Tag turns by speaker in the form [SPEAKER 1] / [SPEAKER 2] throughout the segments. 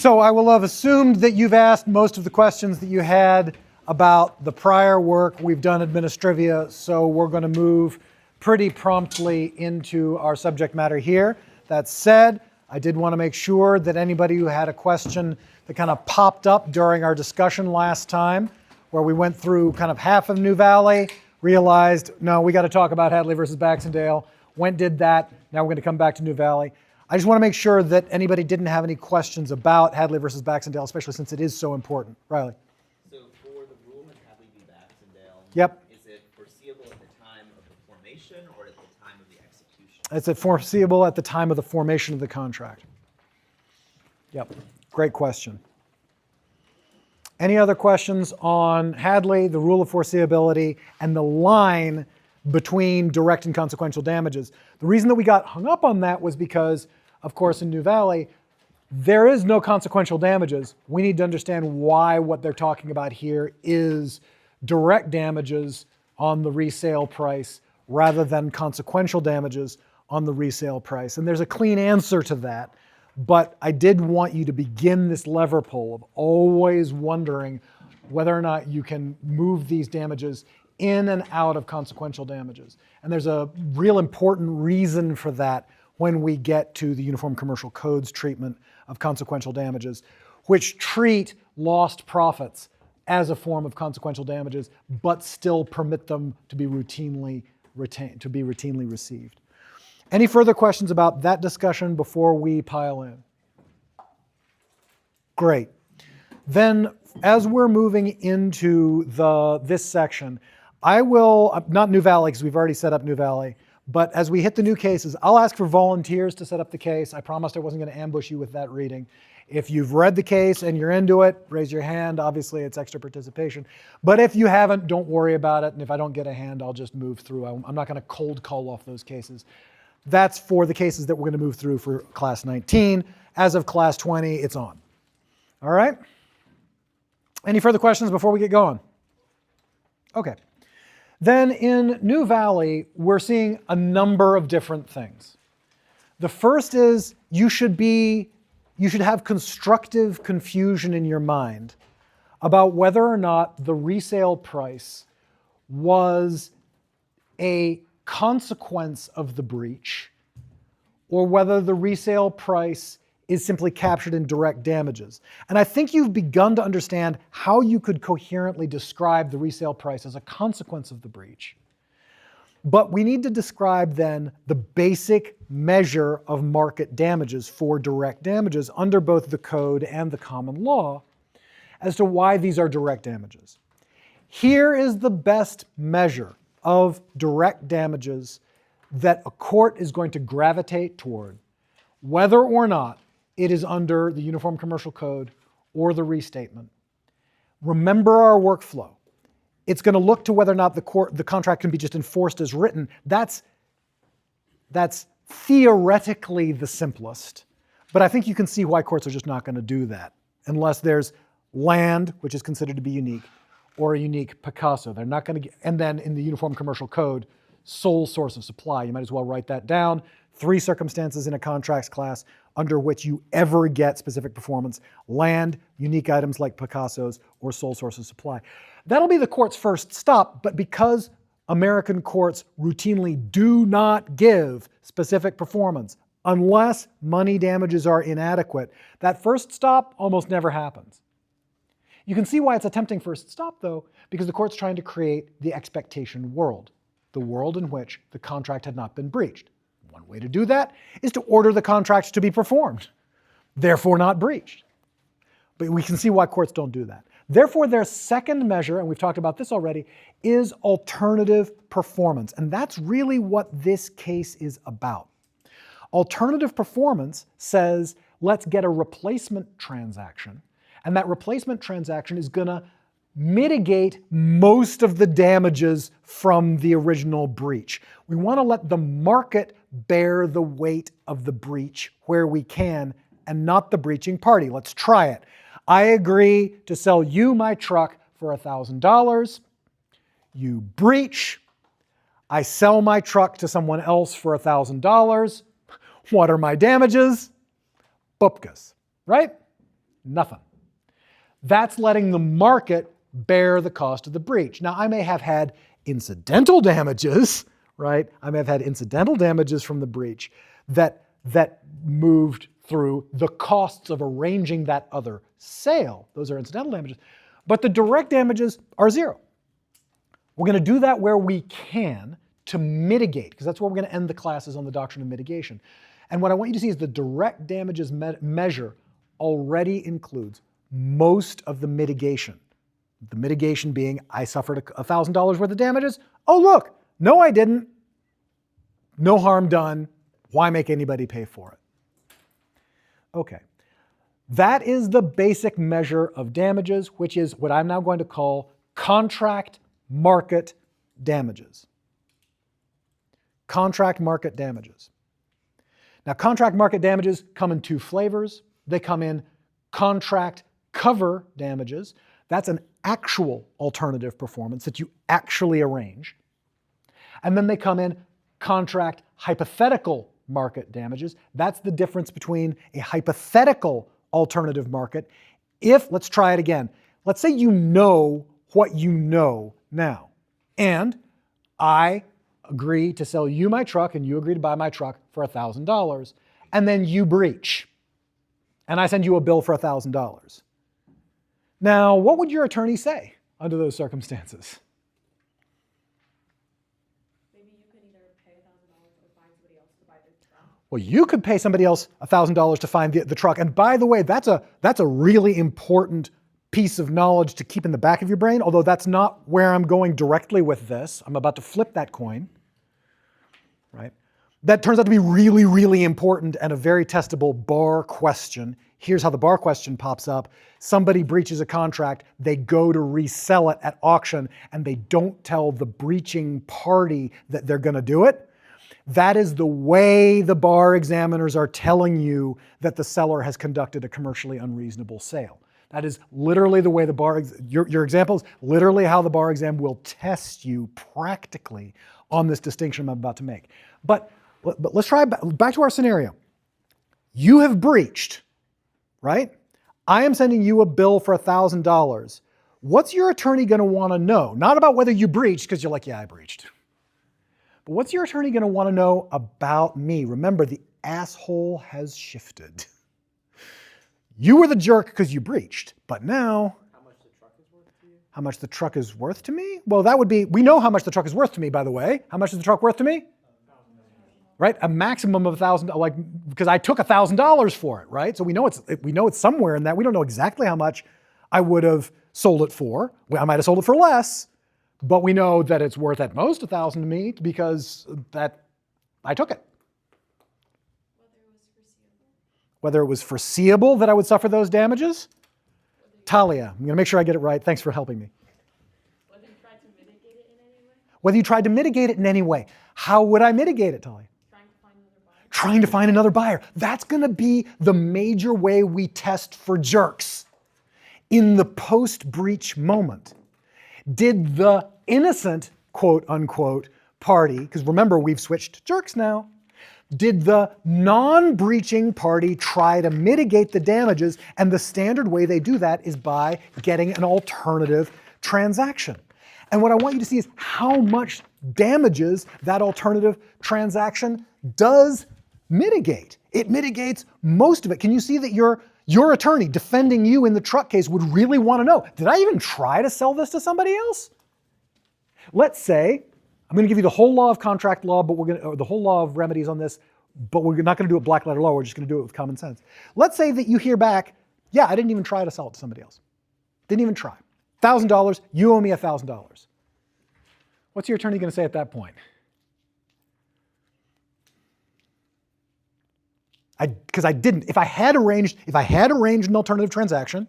[SPEAKER 1] So I will have assumed that you've asked most of the questions that you had about the prior work. We've done administrivia, so we're going to move pretty promptly into our subject matter here. That said, I did want to make sure that anybody who had a question that kind of popped up during our discussion last time, where we went through kind of half of New Valley, realized, no, we got to talk about Hadley versus Baxendale, went did that, now we're going to come back to New Valley. I just want to make sure that anybody didn't have any questions about Hadley versus Baxendale, especially since it is so important. Riley.
[SPEAKER 2] So for the rule in Hadley v. Baxendale,
[SPEAKER 1] yep.
[SPEAKER 2] Is it foreseeable at the time of the formation or at the time of the execution?
[SPEAKER 1] It's foreseeable at the time of the formation of the contract. Yep, great question. Any other questions on Hadley, the rule of foreseeability, and the line between direct and consequential damages? The reason that we got hung up on that was because, of course, in New Valley, there is no consequential damages. We need to understand why what they're talking about here is direct damages on the resale price rather than consequential damages on the resale price. And there's a clean answer to that, but I did want you to begin this lever pull of always wondering whether or not you can move these damages in and out of consequential damages. And there's a real important reason for that when we get to the Uniform Commercial Code's treatment of consequential damages, which treat lost profits as a form of consequential damages, but still permit them to be routinely received. Any further questions about that discussion before we pile in? Great. Then, as we're moving into this section, I will, not New Valley, because we've already set up New Valley, but as we hit the new cases, I'll ask for volunteers to set up the case. I promised I wasn't going to ambush you with that reading. If you've read the case and you're into it, raise your hand. Obviously, it's extra participation. But if you haven't, don't worry about it. And if I don't get a hand, I'll just move through. I'm not going to cold call off those cases. That's for the cases that we're going to move through for Class 19. As of Class 20, it's on. All right? Any further questions before we get going? Okay. Then in New Valley, we're seeing a number of different things. The first is you should have constructive confusion in your mind about whether or not the resale price was a consequence of the breach or whether the resale price is simply captured in direct damages. And I think you've begun to understand how you could coherently describe the resale price as a consequence of the breach. But we need to describe then the basic measure of market damages for direct damages under both the code and the common law as to why these are direct damages. Here is the best measure of direct damages that a court is going to gravitate toward, whether or not it is under the Uniform Commercial Code or the restatement. Remember our workflow. It's going to look to whether or not the contract can be just enforced as written. That's theoretically the simplest, but I think you can see why courts are just not going to do that unless there's land, which is considered to be unique, or a unique Picasso. They're not going to get, and then in the Uniform Commercial Code, sole source of supply. You might as well write that down. 3 circumstances in a contracts class under which you ever get specific performance: land, unique items like Picasso's, or sole source of supply. That'll be the court's first stop, but because American courts routinely do not give specific performance unless money damages are inadequate, that first stop almost never happens. You can see why it's a tempting first stop, though, because the court's trying to create the expectation world, the world in which the contract had not been breached. One way to do that is to order the contract to be performed, therefore not breached. But we can see why courts don't do that. Therefore, their second measure, and we've talked about this already, is alternative performance. And that's really what this case is about. Alternative performance says, let's get a replacement transaction. And that replacement transaction is going to mitigate most of the damages from the original breach. We want to let the market bear the weight of the breach where we can and not the breaching party. Let's try it. I agree to sell you my truck for $1,000. You breach. I sell my truck to someone else for $1,000. What are my damages? Bupkis, right? Nothing. That's letting the market bear the cost of the breach. Now, I may have had incidental damages, right? I may have had incidental damages from the breach that moved through the costs of arranging that other sale. Those are incidental damages. But the direct damages are zero. We're going to do that where we can to mitigate, because that's where we're going to end the classes on the doctrine of mitigation. And what I want you to see is the direct damages measure already includes most of the mitigation. The mitigation being, I suffered $1,000 worth of damages. Oh, look, no, I didn't. No harm done. Why make anybody pay for it? Okay. That is the basic measure of damages, which is what I'm now going to call contract market damages. Contract market damages. Now, contract market damages come in two flavors. They come in contract cover damages. That's an actual alternative performance that you actually arrange. And then they come in contract hypothetical market damages. That's the difference between a hypothetical alternative market. Let's try it again. Let's say you know what you know now, and I agree to sell you my truck and you agree to buy my truck for $1,000, and then you breach, and I send you a bill for $1,000. Now, what would your attorney say under those circumstances?
[SPEAKER 3] Maybe you could either pay $1,000 or find somebody else to buy the truck.
[SPEAKER 1] Well, you could pay somebody else $1,000 to find the truck. And by the way, that's a really important piece of knowledge to keep in the back of your brain, although that's not where I'm going directly with this. I'm about to flip that coin, right? That turns out to be really, really important and a very testable bar question. Here's how the bar question pops up. Somebody breaches a contract, they go to resell it at auction, and they don't tell the breaching party that they're going to do it. That is the way the bar examiners are telling you that the seller has conducted a commercially unreasonable sale. That is literally the way the bar, your example is literally how the bar exam will test you practically on this distinction I'm about to make. But let's try back to our scenario. You have breached, right? I am sending you a bill for $1,000. What's your attorney going to want to know? Not about whether you breached, because you're like, yeah, I breached. But what's your attorney going to want to know about me? Remember, the asshole has shifted. You were the jerk because you breached, but now...
[SPEAKER 2] How much the truck is worth to you?
[SPEAKER 1] How much the truck is worth to me? Well, that would be, we know how much the truck is worth to me, by the way. How much is the truck worth to me? Right? A maximum of $1,000, like, because I took $1,000 for it, right? So we know it's somewhere in that. We don't know exactly how much I would have sold it for. I might have sold it for less, but we know that it's worth at most $1,000 to me because I took it. Whether it was foreseeable that I would suffer those damages? Talia, I'm going to make sure I get it right. Thanks for helping me.
[SPEAKER 3] Whether you tried to mitigate it in any way?
[SPEAKER 1] Whether you tried to mitigate it in any way. How would I mitigate it, Talia?
[SPEAKER 3] Trying to find another buyer?
[SPEAKER 1] Trying to find another buyer. That's going to be the major way we test for jerks. In the post-breach moment, did the innocent, quote unquote, party, because remember, we've switched to jerks now, did the non-breaching party try to mitigate the damages? And the standard way they do that is by getting an alternative transaction. And what I want you to see is how much damages that alternative transaction does mitigate. It mitigates most of it. Can you see that your attorney defending you in the truck case would really want to know, did I even try to sell this to somebody else? Let's say, I'm going to give you the whole law of contract law, or the whole law of remedies on this, but we're not going to do it black letter law. We're just going to do it with common sense. Let's say that you hear back, yeah, I didn't even try to sell it to somebody else. Didn't even try. $1,000, you owe me $1,000. What's your attorney going to say at that point? Because I didn't. If I had arranged an alternative transaction,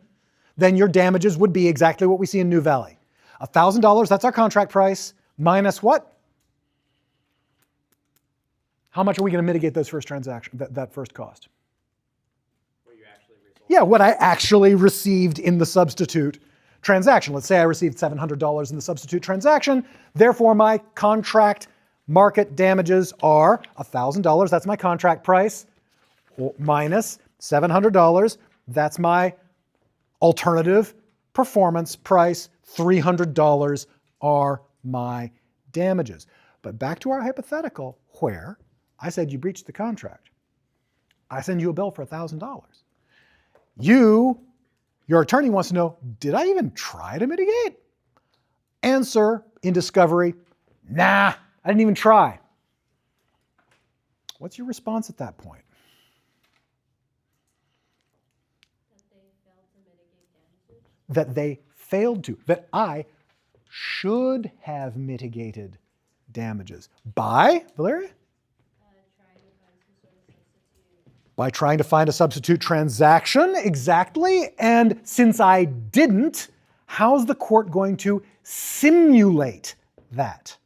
[SPEAKER 1] then your damages would be exactly what we see in New Valley. $1,000, that's our contract price, minus what? How much are we going to mitigate those first transaction, that first cost?
[SPEAKER 2] What you actually resolved.
[SPEAKER 1] Yeah, what I actually received in the substitute transaction. Let's say I received $700 in the substitute transaction. Therefore, my contract market damages are $1,000. That's my contract price, minus $700. That's my alternative performance price, $300 are my damages. But back to our hypothetical where I said you breached the contract. I send you a bill for $1,000. Your attorney wants to know, did I even try to mitigate? Answer in discovery, nah, I didn't even try. What's your response at that point?
[SPEAKER 3] That they failed to mitigate damages?
[SPEAKER 1] That I should have mitigated damages. By, Valeria?
[SPEAKER 3] Trying to find some sort of substitute.
[SPEAKER 1] By trying to find a substitute transaction, exactly. And since I didn't, how's the court going to simulate that?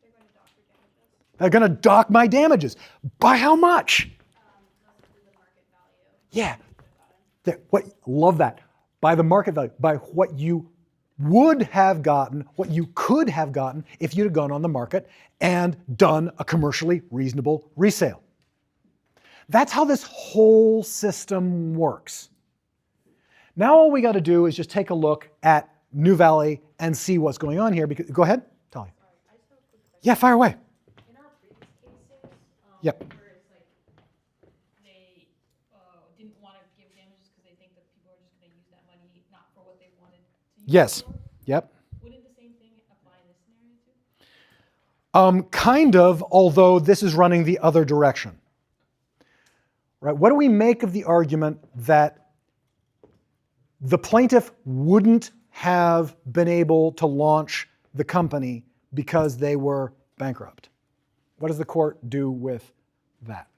[SPEAKER 3] They're going to dock your damages.
[SPEAKER 1] They're going to dock my damages. By how much?
[SPEAKER 3] Mostly the market value.
[SPEAKER 1] Yeah. Love that. By the market value. By what you would have gotten, what you could have gotten if you'd have gone on the market and done a commercially reasonable resale. That's how this whole system works. Now all we got to do is just take a look at New Valley and see what's going on here. Because, go ahead, Talia.
[SPEAKER 3] Sorry, I just have a quick question.
[SPEAKER 1] Yeah, fire away.
[SPEAKER 3] In our previous cases,
[SPEAKER 1] Yep.
[SPEAKER 3] where it's like they didn't want to give damages because they think that people are just going to use that money not for what they wanted to use
[SPEAKER 1] Yes.
[SPEAKER 3] it for,
[SPEAKER 1] Yep.
[SPEAKER 3] wouldn't the same thing apply in this scenario too?
[SPEAKER 1] Kind of, although this is running the other direction. Right? What do we make of the argument that the plaintiff wouldn't have been able to launch the company because they were bankrupt? What does the court do with that?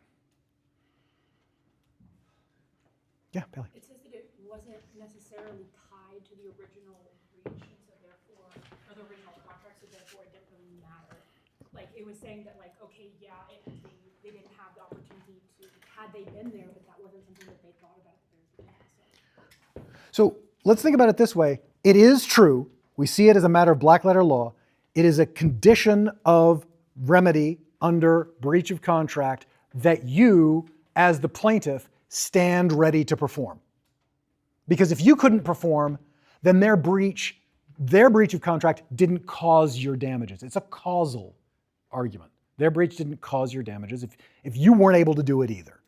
[SPEAKER 1] Yeah, Bailey.
[SPEAKER 4] It says that it wasn't necessarily tied to the original breach, and so therefore, or the original contract, so therefore it didn't really matter. Like, it was saying that, like, okay, yeah, they didn't have the opportunity to, had they been there, but that wasn't something that they thought about at the very beginning, so.
[SPEAKER 1] So let's think about it this way. It is true, we see it as a matter of black letter law, it is a condition of remedy under breach of contract that you, as the plaintiff, stand ready to perform. Because if you couldn't perform, then their breach of contract didn't cause your damages. It's a causal argument. Their breach didn't cause your damages if you weren't able to do it either.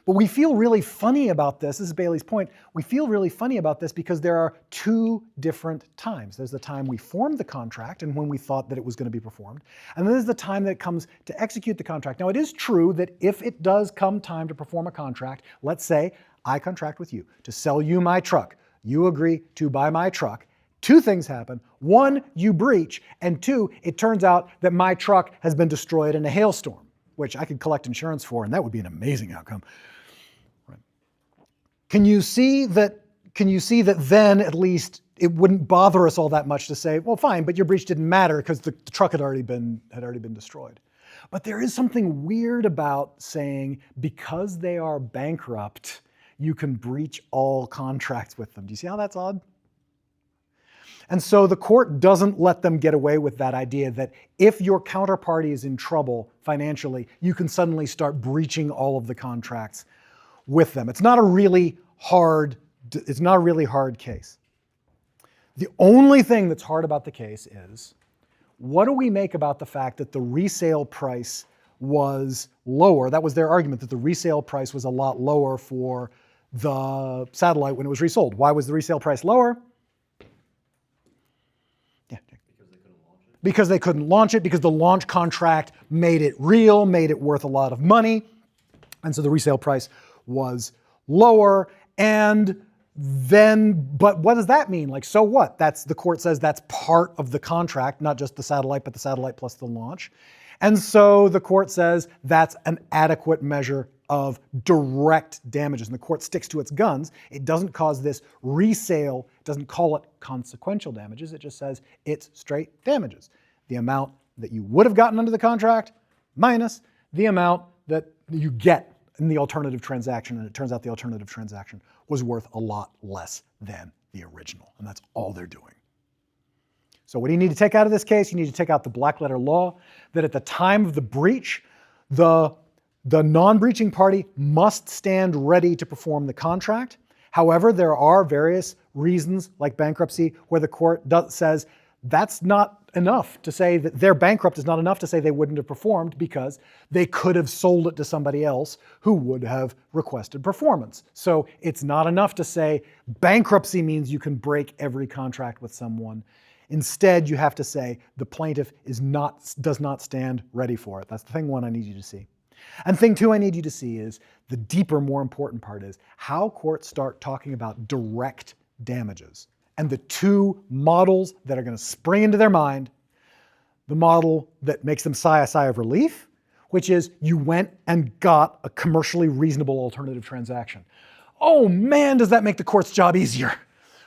[SPEAKER 1] But we feel really funny about this is Bailey's point, we feel really funny about this because there are two different times. There's the time we formed the contract and when we thought that it was going to be performed, and then there's the time that it comes to execute the contract. Now it is true that if it does come time to perform a contract, let's say I contract with you to sell you my truck, you agree to buy my truck, two things happen. One, you breach, and two, it turns out that my truck has been destroyed in a hailstorm, which I could collect insurance for, and that would be an amazing outcome. Can you see that then at least it wouldn't bother us all that much to say, well, fine, but your breach didn't matter because the truck had already been destroyed. But there is something weird about saying because they are bankrupt, you can breach all contracts with them. Do you see how that's odd? And so the court doesn't let them get away with that idea that if your counterparty is in trouble financially, you can suddenly start breaching all of the contracts with them. It's not a really hard case. The only thing that's hard about the case is, what do we make about the fact that the resale price was lower? That was their argument, that the resale price was a lot lower for the satellite when it was resold. Why was the resale price lower? Yeah. Because they couldn't launch it, because the launch contract made it real, made it worth a lot of money, and so the resale price was lower. And then, but what does that mean? Like, so what? The court says that's part of the contract, not just the satellite, but the satellite plus the launch. And so the court says that's an adequate measure of direct damages. And the court sticks to its guns. It doesn't cause this resale, it doesn't call it consequential damages. It just says it's straight damages. The amount that you would have gotten under the contract minus the amount that you get in the alternative transaction, and it turns out the alternative transaction was worth a lot less than the original, and that's all they're doing. So what do you need to take out of this case? You need to take out the black letter law that at the time of the breach, the the non-breaching party must stand ready to perform the contract. However, there are various reasons, like bankruptcy, where the court says that's not enough to say that they're bankrupt is not enough to say they wouldn't have performed because they could have sold it to somebody else who would have requested performance. So it's not enough to say bankruptcy means you can break every contract with someone. Instead, you have to say the plaintiff does not stand ready for it. That's the thing one I need you to see. And thing two I need you to see is the deeper, more important part is how courts start talking about direct damages. And the two models that are going to spring into their mind, the model that makes them sigh a sigh of relief, which is you went and got a commercially reasonable alternative transaction. Oh man, does that make the court's job easier,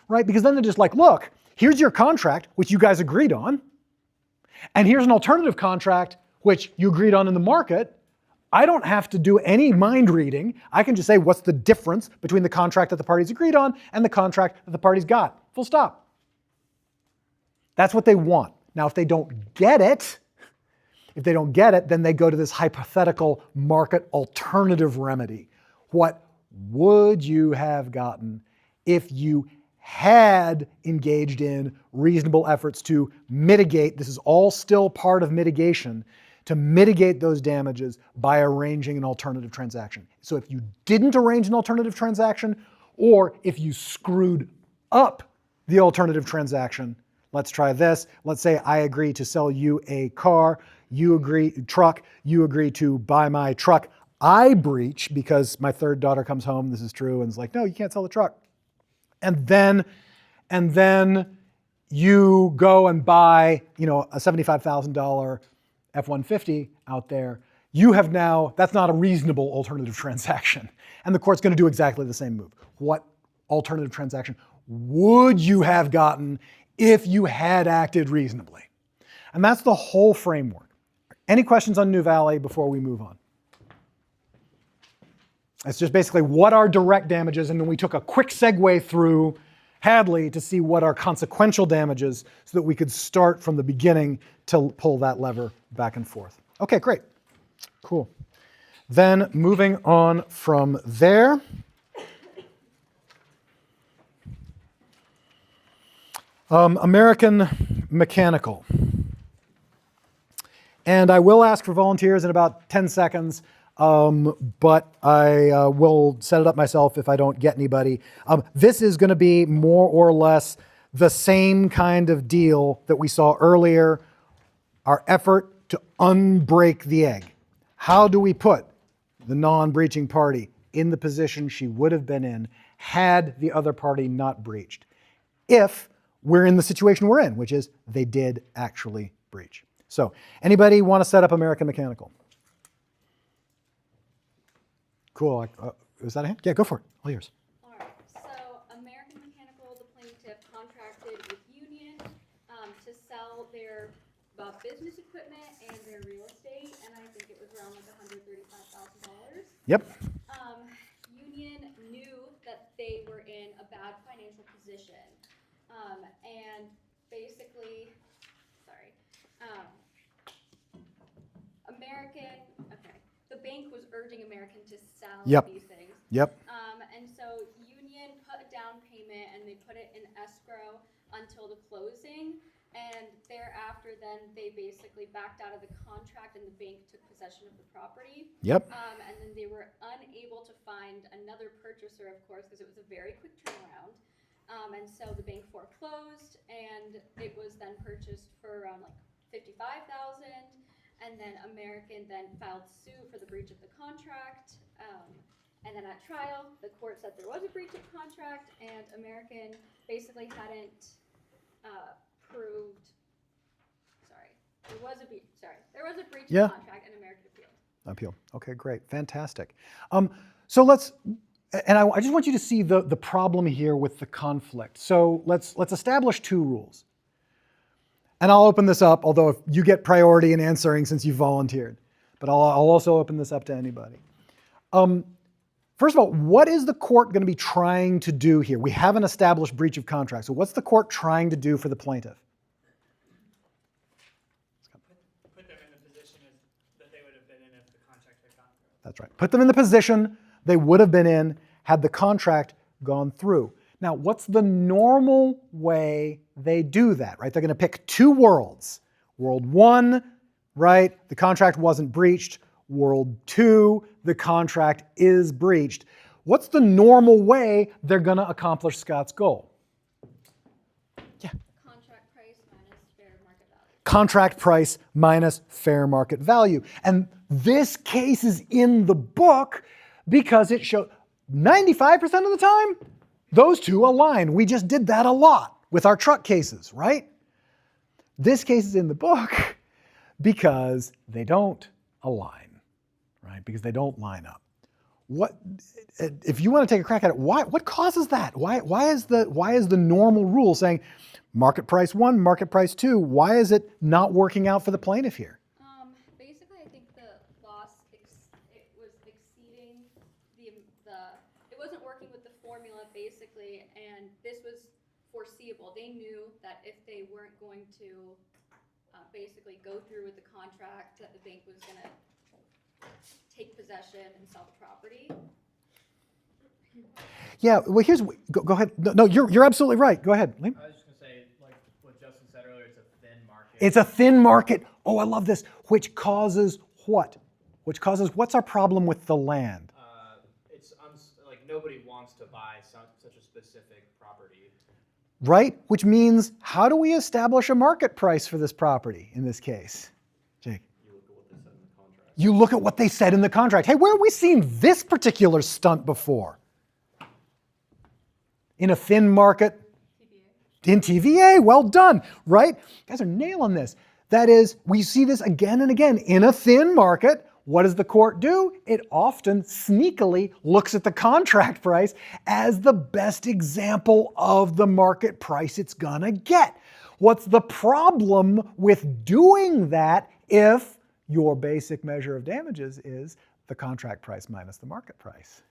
[SPEAKER 1] right? Because then they're just like, look, here's your contract, which you guys agreed on, and here's an alternative contract, which you agreed on in the market. I don't have to do any mind reading. I can just say, what's the difference between the contract that the parties agreed on and the contract that the parties got? Full stop. That's what they want. Now, if they don't get it, then they go to this hypothetical market alternative remedy. What would you have gotten if you had engaged in reasonable efforts to mitigate, this is all still part of mitigation, to mitigate those damages by arranging an alternative transaction. So if you didn't arrange an alternative transaction, or if you screwed up the alternative transaction, let's try this. Let's say I agree to sell you a car, you agree to buy my truck. I breach because my third daughter comes home, this is true, and is like, no, you can't sell the truck. And then you go and buy, a $75,000 F-150 out there. You have now, that's not a reasonable alternative transaction. And the court's going to do exactly the same move. What alternative transaction would you have gotten if you had acted reasonably? And that's the whole framework. Any questions on New Valley before we move on? It's just basically what are direct damages, and then we took a quick segue through Hadley to see what are consequential damages so that we could start from the beginning to pull that lever back and forth. Okay, great. Cool. Then moving on from there. American Mechanical. And I will ask for volunteers in about 10 seconds, but I will set it up myself if I don't get anybody. This is going to be more or less the same kind of deal that we saw earlier, our effort to unbreak the egg. How do we put the non-breaching party in the position she would have been in had the other party not breached? If we're in the situation we're in, which is they did actually breach. So, anybody want to set up American Mechanical? Cool. Is that a hand? Yeah, go for it. All yours.
[SPEAKER 5] All right. So, American Mechanical, the plaintiff, contracted with Union to sell their business equipment and their real estate, and I think it was around like $135,000.
[SPEAKER 1] Yep.
[SPEAKER 5] Union knew that they were in a bad financial position, and basically, the bank was urging American to sell these things.
[SPEAKER 1] Yep.
[SPEAKER 5] And so Union put a down payment and they put it in escrow until the closing. And thereafter, then they basically backed out of the contract and the bank took possession of the property.
[SPEAKER 1] Yep.
[SPEAKER 5] And then they were unable to find another purchaser, of course, because it was a very quick turnaround. And so the bank foreclosed, and it was then purchased for around like $55,000. And then American then filed suit for the breach of the contract. And then at trial, the court said there was a breach of contract, and American basically hadn't proved. There was a breach of contract, and American appealed.
[SPEAKER 1] Okay, great, fantastic. So let's, and I just want you to see the problem here with the conflict. So let's establish two rules. And I'll open this up, although if you get priority in answering since you volunteered. But I'll also open this up to anybody. First of all, what is the court going to be trying to do here? We haven't established breach of contract. So what's the court trying to do for the plaintiff?
[SPEAKER 6] Put them in the position that they would have been in if the contract had gone through.
[SPEAKER 1] That's right. Put them in the position they would have been in had the contract gone through. Now, what's the normal way they do that, right? They're going to pick two worlds. World 1, right? The contract wasn't breached. World 2, the contract is breached. What's the normal way they're going to accomplish Scott's goal? Yeah.
[SPEAKER 5] Contract price minus fair market value.
[SPEAKER 1] Contract price minus fair market value. And this case is in the book because it shows 95% of the time, those two align. We just did that a lot with our truck cases, right? This case is in the book because they don't align, right? Because they don't line up. What, if you want to take a crack at it, what causes that? Why is the normal rule saying market price 1, market price 2? Why is it not working out for the plaintiff here?
[SPEAKER 5] Basically, I think the loss it was exceeding it wasn't working with the formula basically, and this was foreseeable. They knew that if they weren't going to basically go through with the contract, that the bank was going to take possession and sell the property.
[SPEAKER 1] Yeah, well, go ahead. No, you're absolutely right. Go ahead, Liam.
[SPEAKER 6] I was just going to say, like what Justin said earlier, it's a thin market.
[SPEAKER 1] It's a thin market. Oh, I love this. Which causes what? What's our problem with the land?
[SPEAKER 6] Like nobody wants to buy such a specific property.
[SPEAKER 1] Right? Which means, how do we establish a market price for this property in this case? Jake? You look at what they said in the contract. Hey, where have we seen this particular stunt before? In a thin market? In TVA, well done, right? You guys are nailing this. That is, we see this again and again. In a thin market, what does the court do? It often sneakily looks at the contract price as the best example of the market price it's gonna get. What's the problem with doing that if your basic measure of damages is the contract price minus the market price?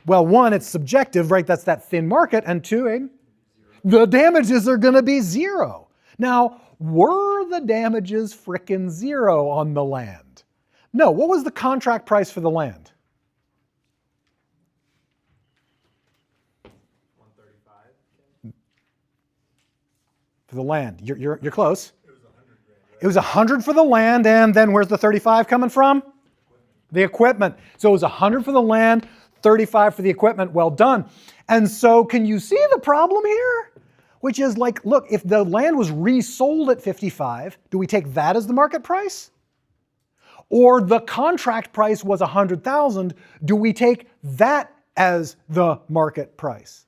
[SPEAKER 1] Well, one, it's subjective, right? That's that thin market. And two, the damages are going to be zero. Now, were the damages frickin' zero on the land? No. What was the contract price for the land?
[SPEAKER 6] $135.
[SPEAKER 1] For the land. You're close. It was 100 for the land, and then where's the 35 coming from? The equipment. So it was 100 for the land, 35 for the equipment. Well done. And so can you see the problem here? Which is like, look, if the land was resold at 55, do we take that as the market price? Or the contract price was 100,000, do we take that as the market price?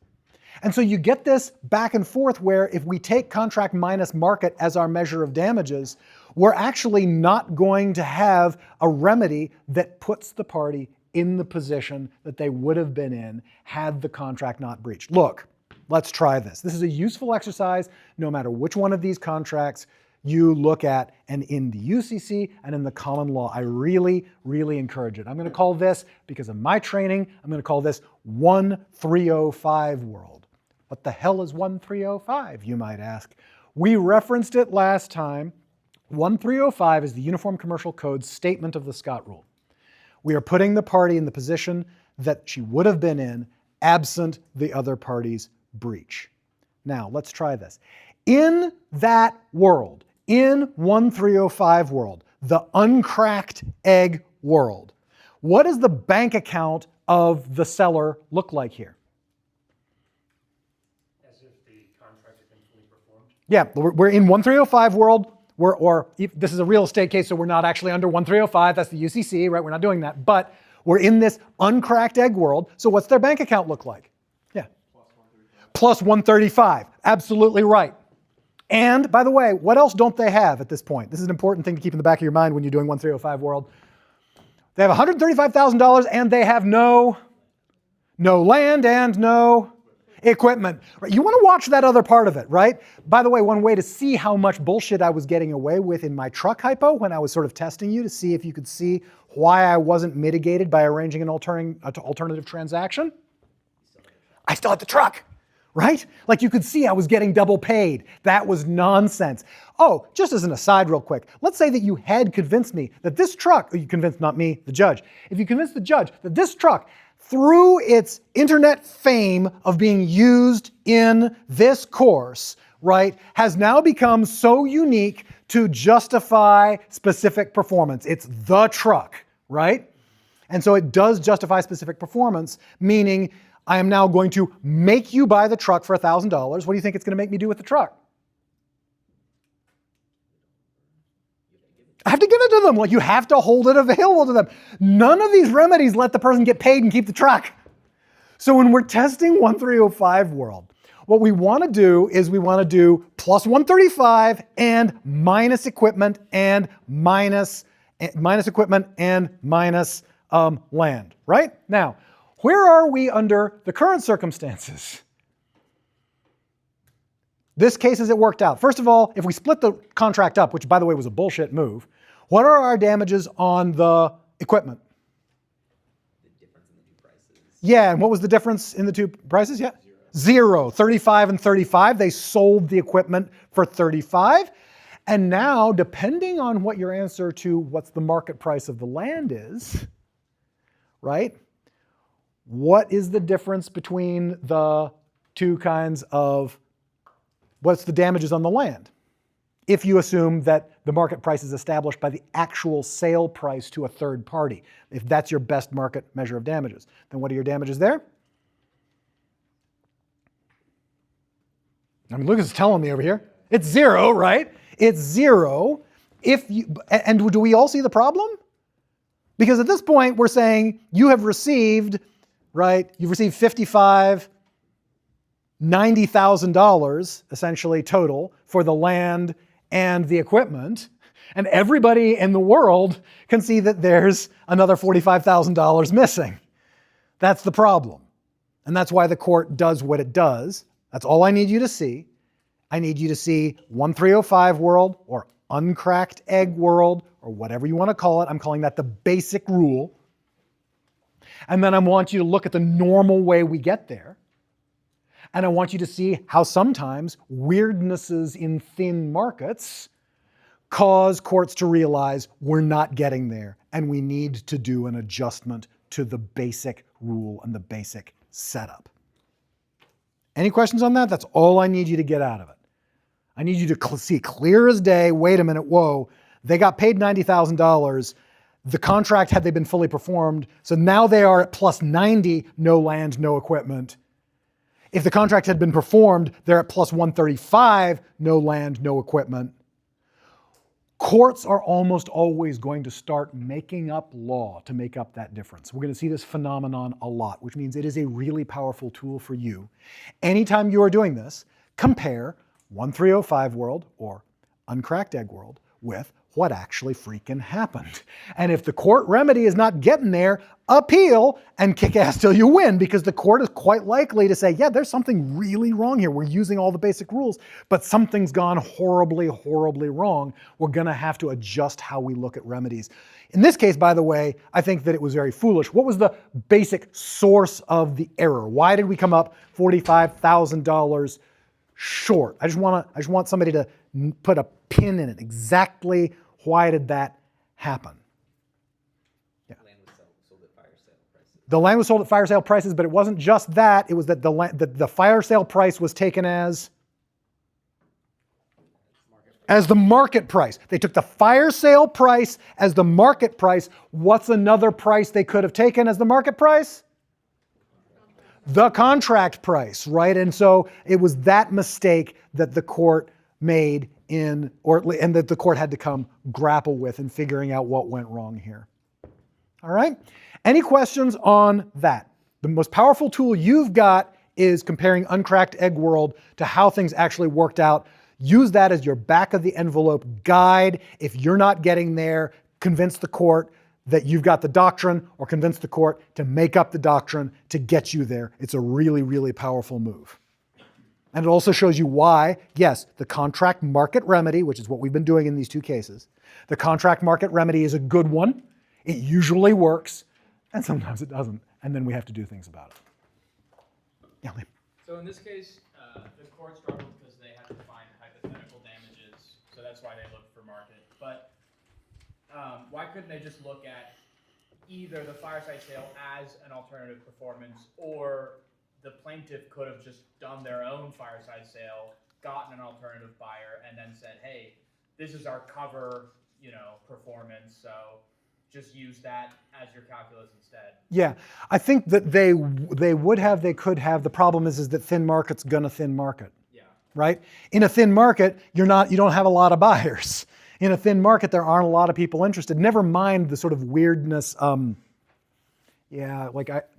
[SPEAKER 1] And so you get this back and forth where if we take contract minus market as our measure of damages, we're actually not going to have a remedy that puts the party in the position that they would have been in had the contract not breached. Look, let's try this. This is a useful exercise no matter which one of these contracts you look at, and in the UCC and in the common law, I really, really encourage it. I'm going to call this, because of my training, I'm going to call this 1305 world. What the hell is 1305, you might ask? We referenced it last time. 1305 is the Uniform Commercial Code's statement of the Scott Rule. We are putting the party in the position that she would have been in absent the other party's breach. Now, let's try this. In that world, in 1305 world, the uncracked egg world, what does the bank account of the seller look like here?
[SPEAKER 6] As if the contract had been fully performed.
[SPEAKER 1] Yeah, we're in 1305 world. This is a real estate case, so we're not actually under 1305. That's the UCC, right? We're not doing that. But we're in this uncracked egg world. So what's their bank account look like? Yeah. Plus 135. Absolutely right. And by the way, what else don't they have at this point? This is an important thing to keep in the back of your mind when you're doing 1305 world. They have $135,000 and they have no land and no equipment. You want to watch that other part of it, right? By the way, one way to see how much bullshit I was getting away with in my truck hypo when I was sort of testing you to see if you could see why I wasn't mitigated by arranging an alternative transaction. I still had the truck, right? Like you could see I was getting double paid. That was nonsense. Oh, just as an aside real quick, let's say that you had convinced me that this truck, or you convinced not me, the judge. If you convinced the judge that this truck, through its internet fame of being used in this course, right, has now become so unique to justify specific performance. It's the truck, right? And so it does justify specific performance, meaning I am now going to make you buy the truck for $1,000. What do you think it's going to make me do with the truck? I have to give it to them. Like, you have to hold it available to them. None of these remedies let the person get paid and keep the truck. So when we're testing 1305 world, what we want to do is we want to do plus 135 and minus equipment and minus equipment and minus land, right? Now, where are we under the current circumstances? This case as it worked out. First of all, if we split the contract up, which by the way was a bullshit move, what are our damages on the equipment?
[SPEAKER 2] The difference in the two prices.
[SPEAKER 1] Yeah, and what was the difference in the two prices? Yeah. Zero. 35 and 35. They sold the equipment for 35. And now, depending on what your answer to what's the market price of the land is, right? What is the difference between the two kinds of, what's the damages on the land? If you assume that the market price is established by the actual sale price to a third party, if that's your best market measure of damages, then what are your damages there? I mean, Lucas is telling me over here. It's zero, right? It's zero. And do we all see the problem? Because at this point, we're saying you have received, right? You've received $55,000, $90,000 essentially total for the land and the equipment. And everybody in the world can see that there's another $45,000 missing. That's the problem. And that's why the court does what it does. That's all I need you to see. I need you to see 1305 world or uncracked egg world or whatever you want to call it. I'm calling that the basic rule. And then I want you to look at the normal way we get there. And I want you to see how sometimes weirdnesses in thin markets cause courts to realize we're not getting there and we need to do an adjustment to the basic rule and the basic setup. Any questions on that? That's all I need you to get out of it. I need you to see clear as day, wait a minute, whoa, they got paid $90,000. The contract had they been fully performed, so now they are at plus 90, no land, no equipment. If the contract had been performed, they're at plus 135, no land, no equipment. Courts are almost always going to start making up law to make up that difference. We're going to see this phenomenon a lot, which means it is a really powerful tool for you. Anytime you are doing this, compare 1305 world or uncracked egg world with what actually freaking happened. And if the court remedy is not getting there, appeal and kick ass till you win, because the court is quite likely to say, yeah, there's something really wrong here. We're using all the basic rules, but something's gone horribly, horribly wrong. We're going to have to adjust how we look at remedies. In this case, by the way, I think that it was very foolish. What was the basic source of the error? Why did we come up $45,000 short? I just want somebody to put a pin in it. Exactly why did that happen? Yeah.
[SPEAKER 2] Land was sold at fire sale prices.
[SPEAKER 1] The land was sold at fire sale prices, but it wasn't just that. It was that the fire sale price was taken as the market price. They took the fire sale price as the market price. What's another price they could have taken as the market price? The contract price, right? And so it was that mistake that the court made and that the court had to come grapple with in figuring out what went wrong here. All right? Any questions on that? The most powerful tool you've got is comparing uncracked egg world to how things actually worked out. Use that as your back of the envelope guide. If you're not getting there, convince the court that you've got the doctrine, or convince the court to make up the doctrine to get you there. It's a really, really powerful move. And it also shows you why, yes, the contract market remedy, which is what we've been doing in these two cases, the contract market remedy is a good one. It usually works, and sometimes it doesn't. And then we have to do things about it. Yeah, Liam.
[SPEAKER 6] So in this case, the court struggled because they had to find hypothetical damages, so that's why they looked for market. But why couldn't they just look at either the fireside sale as an alternative performance, or the plaintiff could have just done their own fireside sale, gotten an alternative buyer, and then said, hey, this is our cover, performance, so just use that as your calculus instead.
[SPEAKER 1] Yeah, I think that they could have. The problem is that thin market's gonna thin market.
[SPEAKER 6] Yeah.
[SPEAKER 1] Right? In a thin market, you don't have a lot of buyers. In a thin market, there aren't a lot of people interested. Never mind the sort of weirdness. The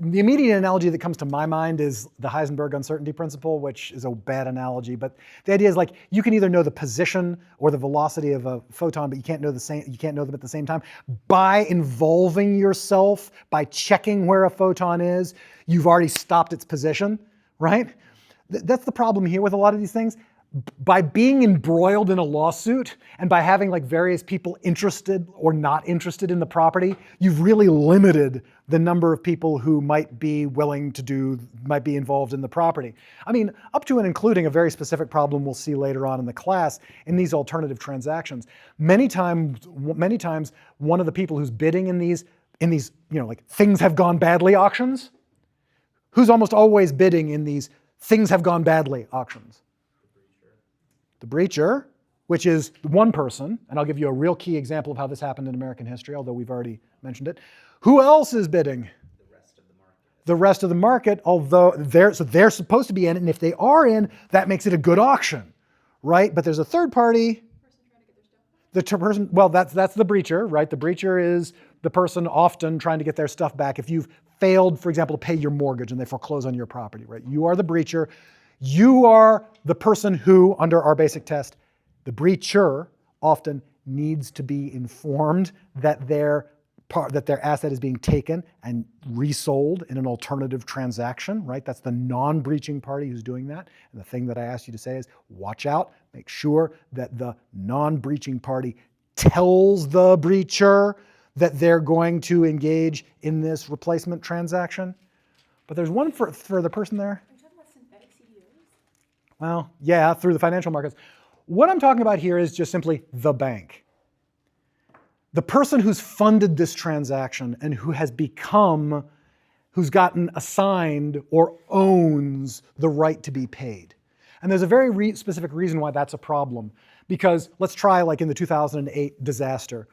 [SPEAKER 1] immediate analogy that comes to my mind is the Heisenberg uncertainty principle, which is a bad analogy. But the idea is like you can either know the position or the velocity of a photon, but you can't know them at the same time. By involving yourself, by checking where a photon is, you've already stopped its position, right? That's the problem here with a lot of these things. By being embroiled in a lawsuit and by having like various people interested or not interested in the property, you've really limited the number of people who might be involved in the property. I mean, up to and including a very specific problem we'll see later on in the class in these alternative transactions. Many times, one of the people who's bidding in these, like things have gone badly auctions, who's almost always bidding in these things have gone badly auctions? The breacher, which is one person, and I'll give you a real key example of how this happened in American history, although we've already mentioned it. Who else is bidding?
[SPEAKER 2] The rest of the market.
[SPEAKER 1] The rest of the market, although they're supposed to be in it, and if they are in, that makes it a good auction, right? But there's a third party. That's the breacher, right? The breacher is the person often trying to get their stuff back. If you've failed, for example, to pay your mortgage and they foreclose on your property, right? You are the breacher. You are the person who, under our basic test, the breacher often needs to be informed that their asset is being taken and resold in an alternative transaction, right? That's the non-breaching party who's doing that. And the thing that I asked you to say is, watch out, make sure that the non-breaching party tells the breacher that they're going to engage in this replacement transaction. But there's one for the person there. Well, yeah, through the financial markets. What I'm talking about here is just simply the bank. The person who's funded this transaction and who's gotten assigned or owns the right to be paid. And there's a very specific reason why that's a problem. Because let's try like in the 2008 disaster.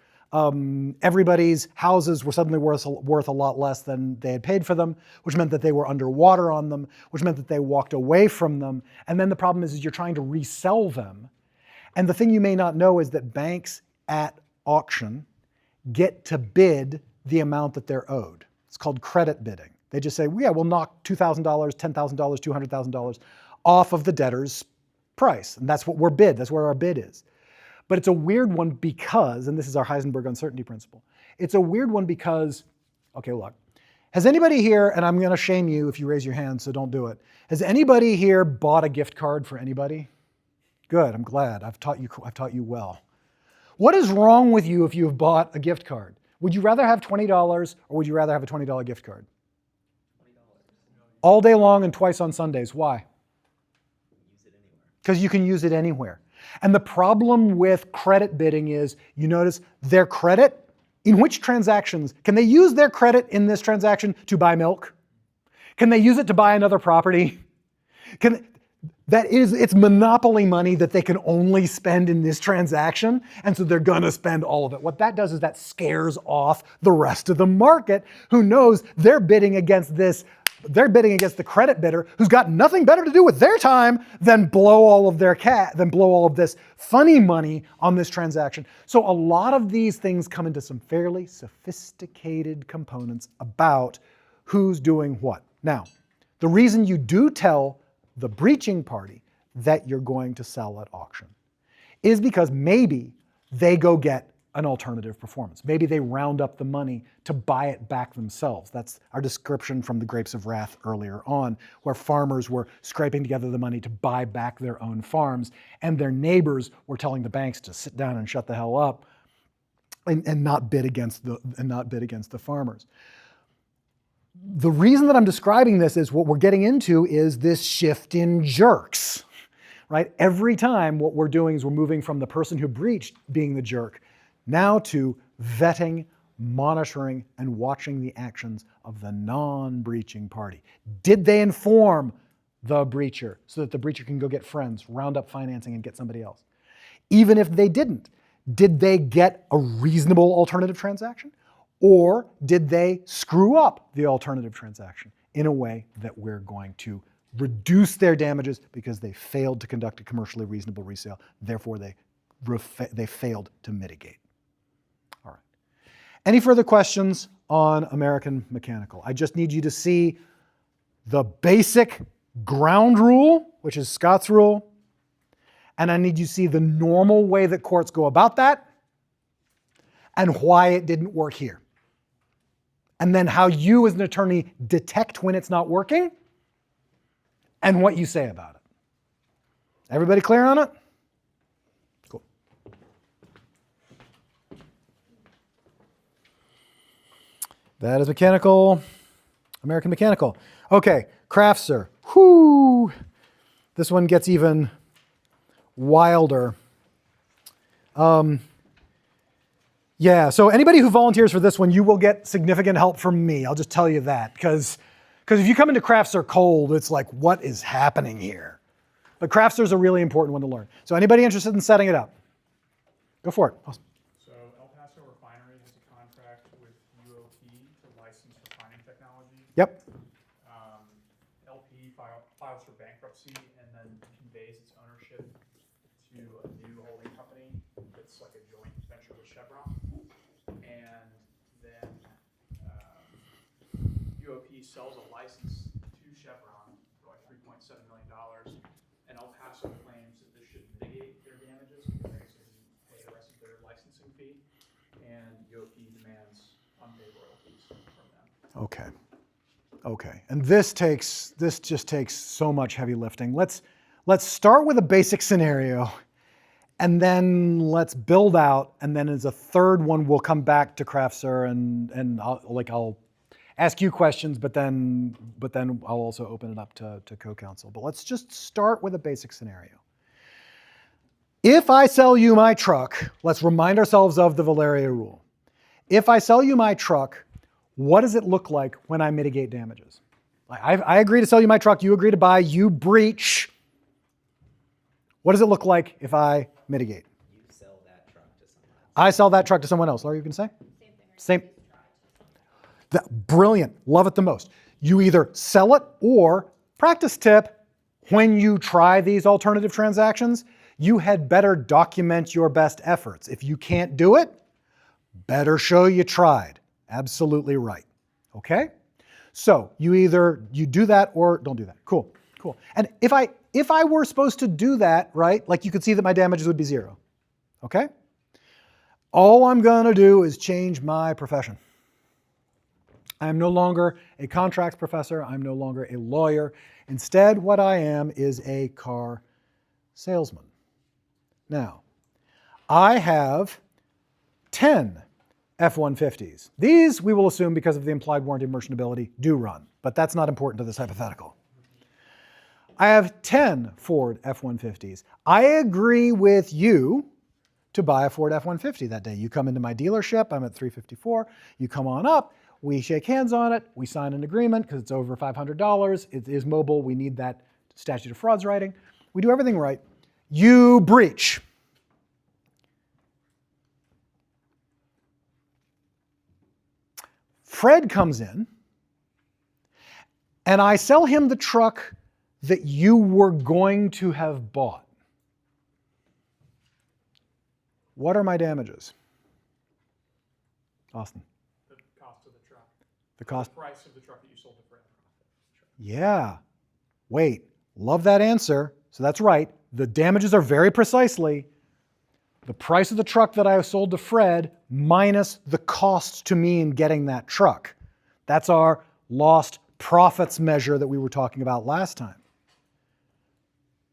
[SPEAKER 1] Everybody's houses were suddenly worth a lot less than they had paid for them, which meant that they were underwater on them, which meant that they walked away from them. And then the problem is you're trying to resell them. And the thing you may not know is that banks at auction get to bid the amount that they're owed. It's called credit bidding. They just say, yeah, we'll knock $2,000, $10,000, $200,000 off of the debtor's price. And that's what we're bid. That's where our bid is. But it's a weird one because, and this is our Heisenberg uncertainty principle, it's a weird one because, okay, look, has anybody here, and I'm going to shame you if you raise your hand, so don't do it. Has anybody here bought a gift card for anybody? Good, I'm glad. I've taught you well. What is wrong with you if you have bought a gift card? Would you rather have $20 or would you rather have a $20 gift card?
[SPEAKER 2] $20.
[SPEAKER 1] All day long and twice on Sundays. Why?
[SPEAKER 2] Use it anywhere.
[SPEAKER 1] Because you can use it anywhere. And the problem with credit bidding is, you notice their credit, in which transactions, can they use their credit in this transaction to buy milk? Can they use it to buy another property? It's monopoly money that they can only spend in this transaction, and so they're gonna spend all of it. What that does is that scares off the rest of the market who knows they're bidding against the credit bidder who's got nothing better to do with their time than blow all of this funny money on this transaction. So a lot of these things come into some fairly sophisticated components about who's doing what. Now, the reason you do tell the breaching party that you're going to sell at auction is because maybe they go get an alternative performance. Maybe they round up the money to buy it back themselves. That's our description from the Grapes of Wrath earlier on, where farmers were scraping together the money to buy back their own farms, and their neighbors were telling the banks to sit down and shut the hell up and not bid against the farmers. the reason that I'm describing this is what we're getting into is this shift in jerks, right? Every time what we're doing is we're moving from the person who breached being the jerk now to vetting, monitoring, and watching the actions of the non-breaching party. Did they inform the breacher so that the breacher can go get friends, round up financing, and get somebody else? Even if they didn't, did they get a reasonable alternative transaction? Or did they screw up the alternative transaction in a way that we're going to reduce their damages because they failed to conduct a commercially reasonable resale, therefore they failed to mitigate? All right. Any further questions on American Mechanical? I just need you to see the basic ground rule, which is Scott's rule, and I need you to see the normal way that courts go about that and why it didn't work here. And then how you as an attorney detect when it's not working and what you say about it. Everybody clear on it? Cool. That is Mechanical, American Mechanical. Okay, Craftsir. Whoo! This one gets even wilder. Yeah, so anybody who volunteers for this one, you will get significant help from me. I'll just tell you that. Because if you come into Craftsir cold, it's like, what is happening here? But Craftsir is a really important one to learn. So anybody interested in setting it up? Go for it. Awesome.
[SPEAKER 7] So El Paso Refinery has a contract with UOP to license refining technology.
[SPEAKER 1] Yep.
[SPEAKER 7] LP files for bankruptcy and then conveys its ownership to a new holding company that's like a joint venture with Chevron. And then UOP sells a license to Chevron for like $3.7 million. And El Paso claims that this should mitigate their damages because they didn't pay the rest of their licensing fee. And UOP demands unpaid royalties from them.
[SPEAKER 1] Okay. Okay. And this just takes so much heavy lifting. Let's start with a basic scenario, and then let's build out, and then as a third one, we'll come back to Craftsir and I'll ask you questions, but then I'll also open it up to co-counsel. But let's just start with a basic scenario. If I sell you my truck, let's remind ourselves of the Valeria rule. If I sell you my truck, what does it look like when I mitigate damages? I agree to sell you my truck, you agree to buy, you breach. What does it look like if I mitigate?
[SPEAKER 2] You sell that truck to someone else.
[SPEAKER 1] I sell that truck to someone else. Laura, you can say? Same. Brilliant. Love it the most. You either sell it or, practice tip, when you try these alternative transactions, you had better document your best efforts. If you can't do it, better show you tried. Absolutely right. Okay? So you do that or don't do that. Cool. And if I were supposed to do that, right, like you could see that my damages would be 0. Okay? All I'm going to do is change my profession. I am no longer a contracts professor. I'm no longer a lawyer. Instead, what I am is a car salesman. Now, I have 10 F-150s. These, we will assume, because of the implied warranty of merchantability, do run. But that's not important to this hypothetical. I have 10 Ford F-150s. I agree with you to buy a Ford F-150 that day. You come into my dealership. I'm at 354. You come on up. We shake hands on it. We sign an agreement because it's over $500. It is mobile. We need that statute of frauds writing. We do everything right. You breach. Fred comes in, and I sell him the truck that you were going to have bought. What are my damages? Austin.
[SPEAKER 7] The cost of the truck.
[SPEAKER 1] The cost.
[SPEAKER 7] The price of the truck that you sold to Fred.
[SPEAKER 1] Yeah. Wait, love that answer. So that's right. The damages are very precisely the price of the truck that I sold to Fred minus the cost to me in getting that truck. That's our lost profits measure that we were talking about last time.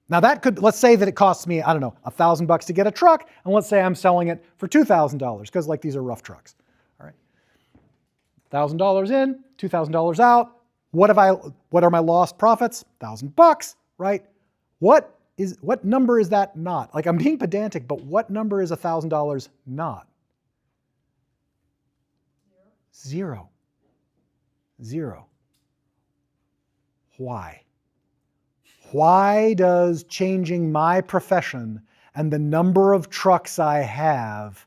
[SPEAKER 1] Now let's say that it costs me, I don't know, $1,000 to get a truck, and let's say I'm selling it for $2,000, because like these are rough trucks. All right. $1,000 in, $2,000 out. What are my lost profits? $1,000, right? What number is that not? Like, I'm being pedantic, but what number is $1,000 not? Zero. Zero. Why? Why does changing my profession and the number of trucks I have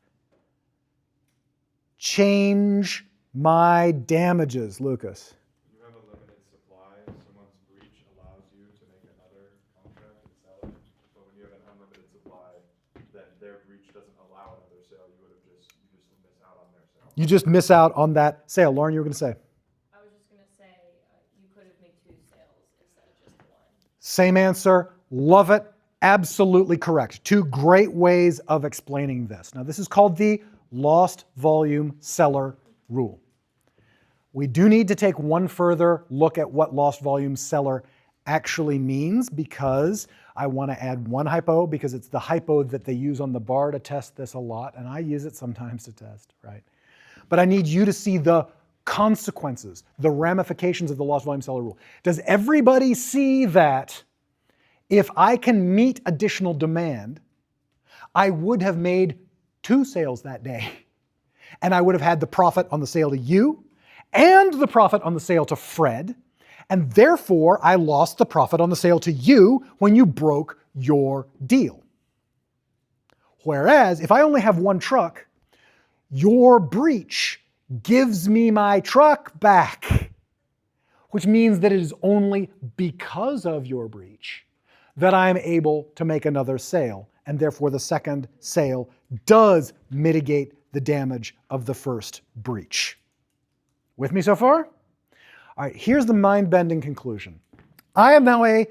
[SPEAKER 1] change my damages, Lucas?
[SPEAKER 8] You have a limited supply. Someone's breach allows you to make another contract and sell it. But when you have an unlimited supply, then their breach doesn't allow another sale. You just miss out on their sale.
[SPEAKER 1] You just miss out on that sale. Lauren, you were going to say?
[SPEAKER 3] I was just gonna say, you could have made 2 sales instead of just 1.
[SPEAKER 1] Same answer. Love it. Absolutely correct. 2 great ways of explaining this. Now, this is called the lost volume seller rule. We do need to take one further look at what lost volume seller actually means, because I want to add one hypo, because it's the hypo that they use on the bar to test this a lot, and I use it sometimes to test, right? But I need you to see the consequences, the ramifications of the lost volume seller rule. Does everybody see that if I can meet additional demand, I would have made 2 sales that day, and I would have had the profit on the sale to you and the profit on the sale to Fred, and therefore I lost the profit on the sale to you when you broke your deal. Whereas if I only have 1 truck, your breach gives me my truck back, which means that it is only because of your breach that I'm able to make another sale, and therefore the second sale does mitigate the damage of the first breach. With me so far? All right, here's the mind-bending conclusion. I am now a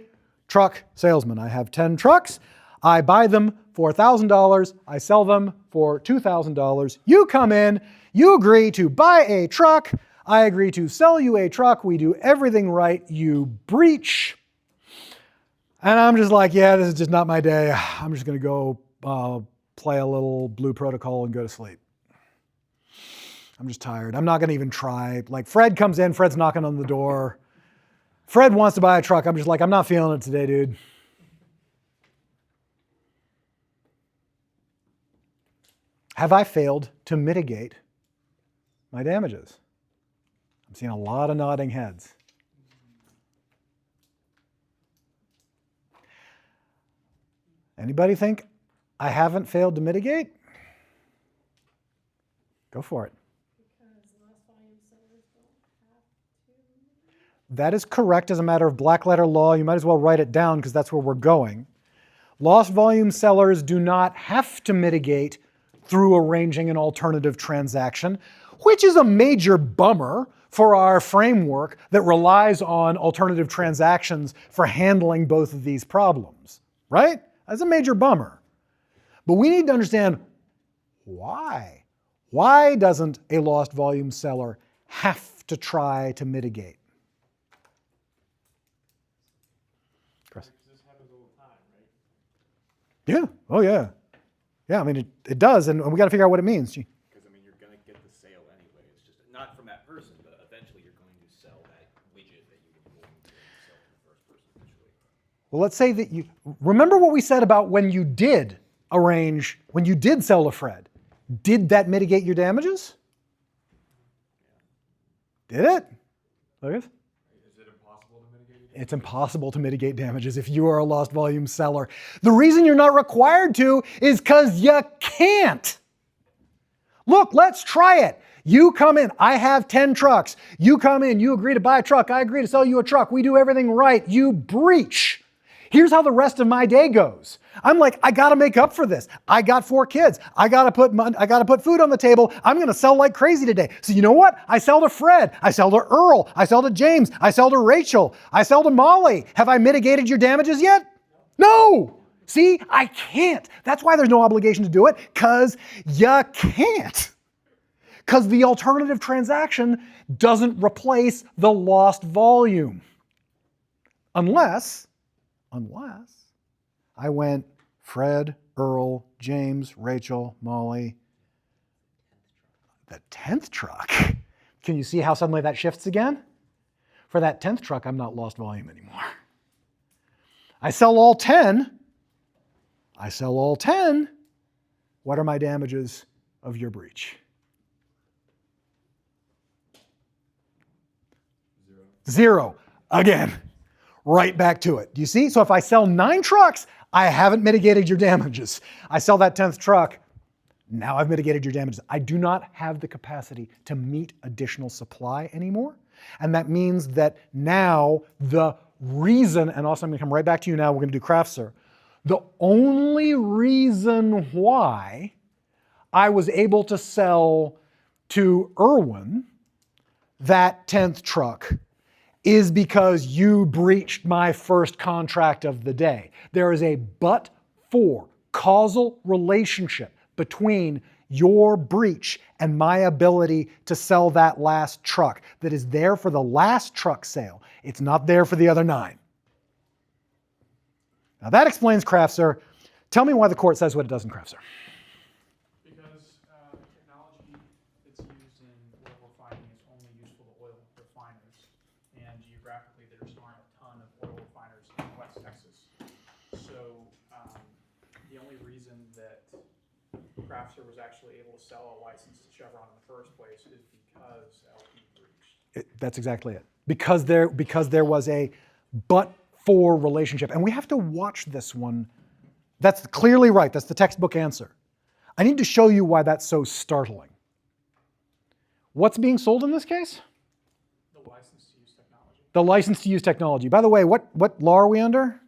[SPEAKER 1] truck salesman. I have 10 trucks. I buy them for $1,000. I sell them for $2,000. You come in, you agree to buy a truck. I agree to sell you a truck. We do everything right. You breach. And I'm just like, yeah, this is just not my day. I'm just going to go play a little Blue Protocol and go to sleep. I'm just tired. I'm not going to even try. Like, Fred comes in, Fred's knocking on the door. Fred wants to buy a truck. I'm just like, I'm not feeling it today, dude. Have I failed to mitigate my damages? I'm seeing a lot of nodding heads. Anybody think I haven't failed to mitigate? Go for it. That is correct as a matter of black letter law. You might as well write it down because that's where we're going. Lost volume sellers do not have to mitigate through arranging an alternative transaction, which is a major bummer for our framework that relies on alternative transactions for handling both of these problems, right? That's a major bummer. But we need to understand why. Why doesn't a lost volume seller have to try to mitigate? Chris?
[SPEAKER 8] This happens all the time, right?
[SPEAKER 1] Yeah. Oh, yeah. Yeah, I mean, it does, and we got to figure out what it means.
[SPEAKER 2] Because, I mean, you're going to get the sale anyway. It's just not from that person, but eventually you're going to sell that widget that you were going to sell to the first person eventually.
[SPEAKER 1] Well, let's say that you remember what we said about when you did arrange, when you did sell to Fred. Did that mitigate your damages? Did it? Lucas?
[SPEAKER 8] Is it impossible to mitigate?
[SPEAKER 1] It's impossible to mitigate damages if you are a lost volume seller. The reason you're not required to is because you can't. Look, let's try it. You come in, I have 10 trucks. You come in, you agree to buy a truck, I agree to sell you a truck. We do everything right. You breach. Here's how the rest of my day goes. I'm like, I gotta make up for this. I got 4 kids. I gotta put food on the table. I'm gonna sell like crazy today. So you know what? I sell to Fred. I sell to Earl. I sell to James. I sell to Rachel. I sell to Molly. Have I mitigated your damages yet? No. See, I can't. That's why there's no obligation to do it, because you can't. Because the alternative transaction doesn't replace the lost volume. Unless I went Fred, Earl, James, Rachel, Molly, the 10th truck. Can you see how suddenly that shifts again? For that 10th truck, I'm not lost volume anymore. I sell all 10. I sell all 10. What are my damages of your breach? 0. Again, right back to it. Do you see? So if I sell 9 trucks, I haven't mitigated your damages. I sell that 10th truck, now I've mitigated your damages. I do not have the capacity to meet additional supply anymore. And that means that now the reason, and also I'm going to come right back to you now, we're going to do Craftsir. The only reason why I was able to sell to Irwin that 10th truck is because you breached my first contract of the day. There is a but-for causal relationship between your breach and my ability to sell that last truck that is there for the last truck sale. It's not there for the other 9. Now that explains Craftsir. Tell me why the court says what it does in Craftsir.
[SPEAKER 7] Because technology that's used in oil refining is only useful to oil refiners. And geographically, there just aren't a ton of oil refiners in West Texas. So the only reason that Craftsir was actually able to sell a license to Chevron in the first place is because LP breached.
[SPEAKER 1] That's exactly it. Because there was a but-for relationship. And we have to watch this one. That's clearly right. That's the textbook answer. I need to show you why that's so startling. What's being sold in this case?
[SPEAKER 7] The license to use technology.
[SPEAKER 1] The license to use technology. By the way, what law are we under?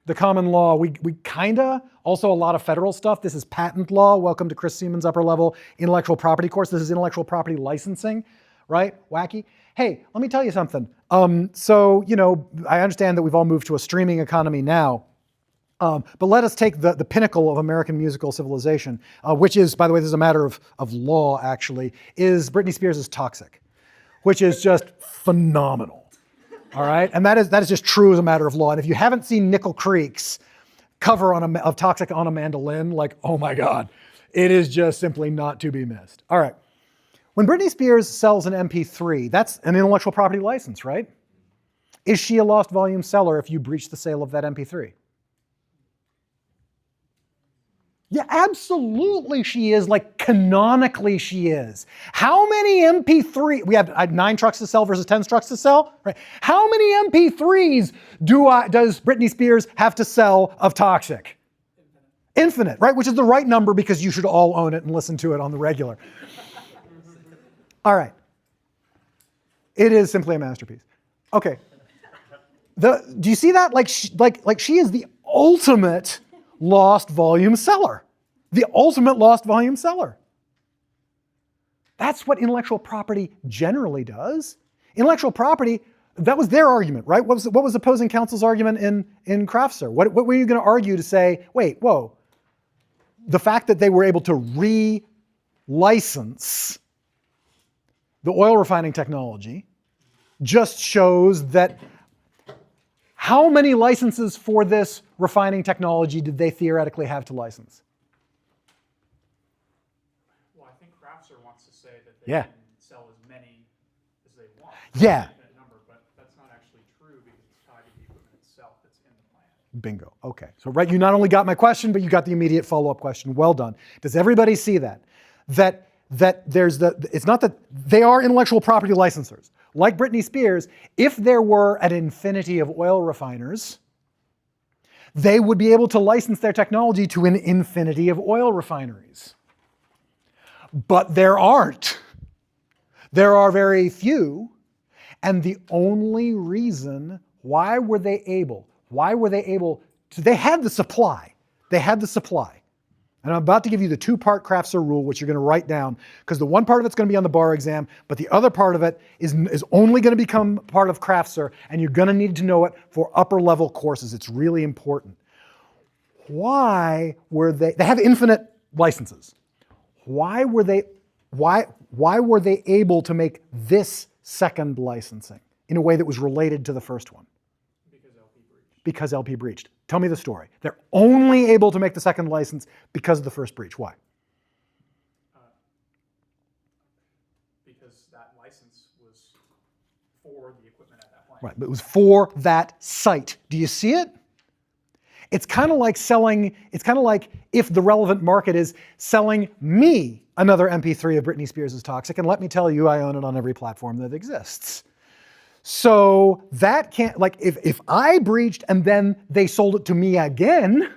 [SPEAKER 1] The common law. We kinda, also a lot of federal stuff. This is patent law. Welcome to Chris Siemens' upper level intellectual property course. This is intellectual property licensing, right? Wacky. Hey, let me tell you something. So, I understand that we've all moved to a streaming economy now. But let us take the pinnacle of American musical civilization, which is, by the way, this is a matter of law actually, is Britney Spears' Toxic, which is just phenomenal. All right? And that is just true as a matter of law. And if you haven't seen Nickel Creek's cover of Toxic on a mandolin, like, oh my God, it is just simply not to be missed. All right. When Britney Spears sells an MP3, that's an intellectual property license, right? Is she a lost volume seller if you breach the sale of that MP3? Yeah, absolutely she is, like canonically she is. How many MP3, we have 9 trucks to sell versus 10 trucks to sell, right? How many MP3s does Britney Spears have to sell of Toxic? Infinite, right? Which is the right number because you should all own it and listen to it on the regular. All right. It is simply a masterpiece. Okay. Do you see that? Like she is the ultimate lost volume seller. The ultimate lost volume seller. That's what intellectual property generally does. Intellectual property, that was their argument, right? What was opposing counsel's argument in Craftsir? What were you going to argue to say, wait, whoa, the fact that they were able to re-license the oil refining technology just shows that how many licenses for this refining technology did they theoretically have to license?
[SPEAKER 7] Well, I think Craftsir wants to say that they
[SPEAKER 1] Yeah.
[SPEAKER 7] can sell as many as they want.
[SPEAKER 1] Yeah.
[SPEAKER 7] Infinite number, but that's not actually true because it's tied to the equipment itself that's in the plant.
[SPEAKER 1] Bingo. Okay. So, right, you not only got my question, but you got the immediate follow-up question. Well done. Does everybody see that? That it's not that they are intellectual property licensors. Like Britney Spears, if there were an infinity of oil refiners, they would be able to license their technology to an infinity of oil refineries. But there aren't. There are very few. And the only reason, why were they able to, they had the supply. They had the supply. And I'm about to give you the 2-part Craftsir rule, which you're going to write down, because the one part of it's going to be on the bar exam, but the other part of it is only going to become part of Craftsir, and you're going to need to know it for upper level courses. It's really important. Why were they have infinite licenses. Why were they able to make this second licensing in a way that was related to the first one? Because LP breached. Tell me the story. They're only able to make the second license because of the first breach. Why?
[SPEAKER 7] Because for the equipment at that plant.
[SPEAKER 1] Right, but it was for that site. Do you see it? It's kind of like selling, it's kind of like if the relevant market is selling me another MP3 of Britney Spears' Toxic, and let me tell you, I own it on every platform that exists. So that can't, like, if I breached and then they sold it to me again,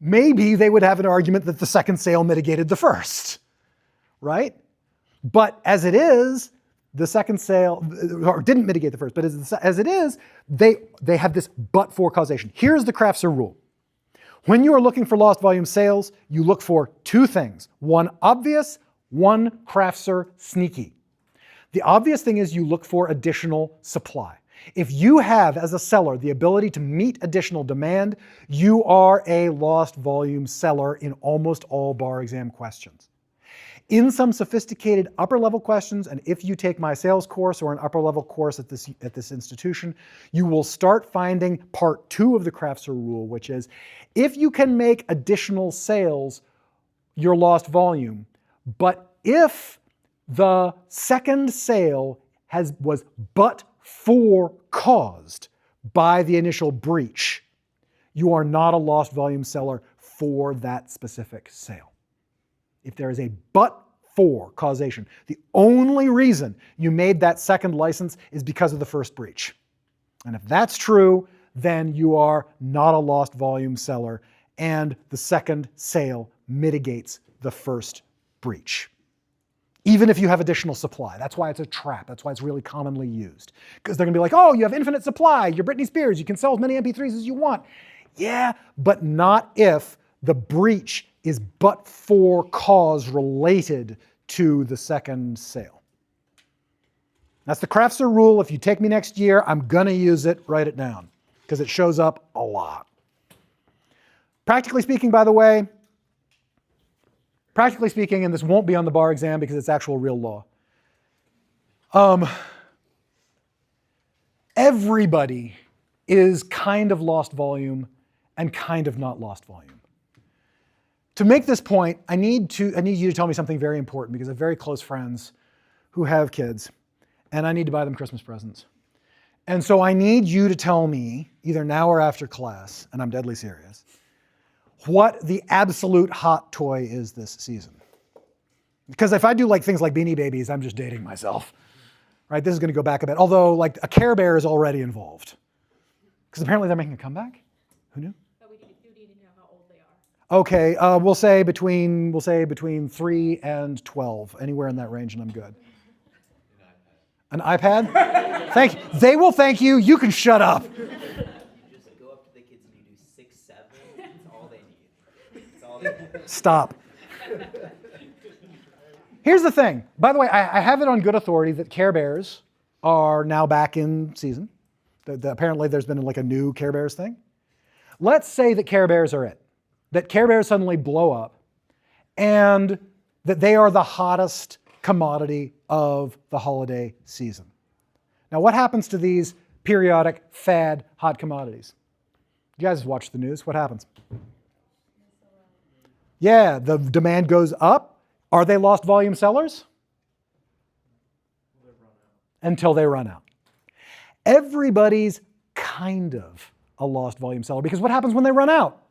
[SPEAKER 1] maybe they would have an argument that the second sale mitigated the first, right? But as it is, the second sale, or didn't mitigate the first, but as it is, they have this but-for causation. Here's the Craftsor rule. When you are looking for lost volume sales, you look for two things. One obvious, one Craftsor sneaky. The obvious thing is you look for additional supply. If you have, as a seller, the ability to meet additional demand, you are a lost volume seller in almost all bar exam questions. In some sophisticated upper level questions, and if you take my sales course or an upper level course at this institution, you will start finding part 2 of the Craftsor rule, which is if you can make additional sales, you're lost volume. But if the second sale was but for caused by the initial breach, you are not a lost volume seller for that specific sale. If there is a but for causation, the only reason you made that second license is because of the first breach. And if that's true, then you are not a lost volume seller, and the second sale mitigates the first breach. Even if you have additional supply. That's why it's a trap. That's why it's really commonly used. Because they're going to be like, oh, you have infinite supply. You're Britney Spears. You can sell as many MP3s as you want. Yeah, but not if the breach is but for cause related to the second sale. That's the Craftsor rule. If you take me next year, I'm going to use it. Write it down because it shows up a lot. Practically speaking, by the way, and this won't be on the bar exam because it's actual real law. Everybody is kind of lost volume and kind of not lost volume. To make this point, I need you to tell me something very important because I have very close friends who have kids and I need to buy them Christmas presents. And so I need you to tell me, either now or after class, and I'm deadly serious, what the absolute hot toy is this season. Because if I do like things like Beanie Babies, I'm just dating myself. Right? This is going to go back a bit. Although like a Care Bear is already involved. Because apparently they're making a comeback. Who knew?
[SPEAKER 4] But we do need to know how old they are.
[SPEAKER 1] Okay, we'll say between 3 and 12, anywhere in that range, and I'm good. An iPad? Thank you. They will thank you. You can shut up.
[SPEAKER 2] You just go up to the kids and you do 6, 7. That's all they need. That's all they need.
[SPEAKER 1] Stop. Here's the thing. By the way, I have it on good authority that Care Bears are now back in season. Apparently there's been like a new Care Bears thing. Let's say that Care Bears are it. That Care Bears suddenly blow up and that they are the hottest commodity of the holiday season. Now what happens to these periodic fad hot commodities? You guys watch the news. What happens? Yeah, the demand goes up. Are they lost volume sellers? Until they run out. Everybody's kind of a lost volume seller because what happens when they run out?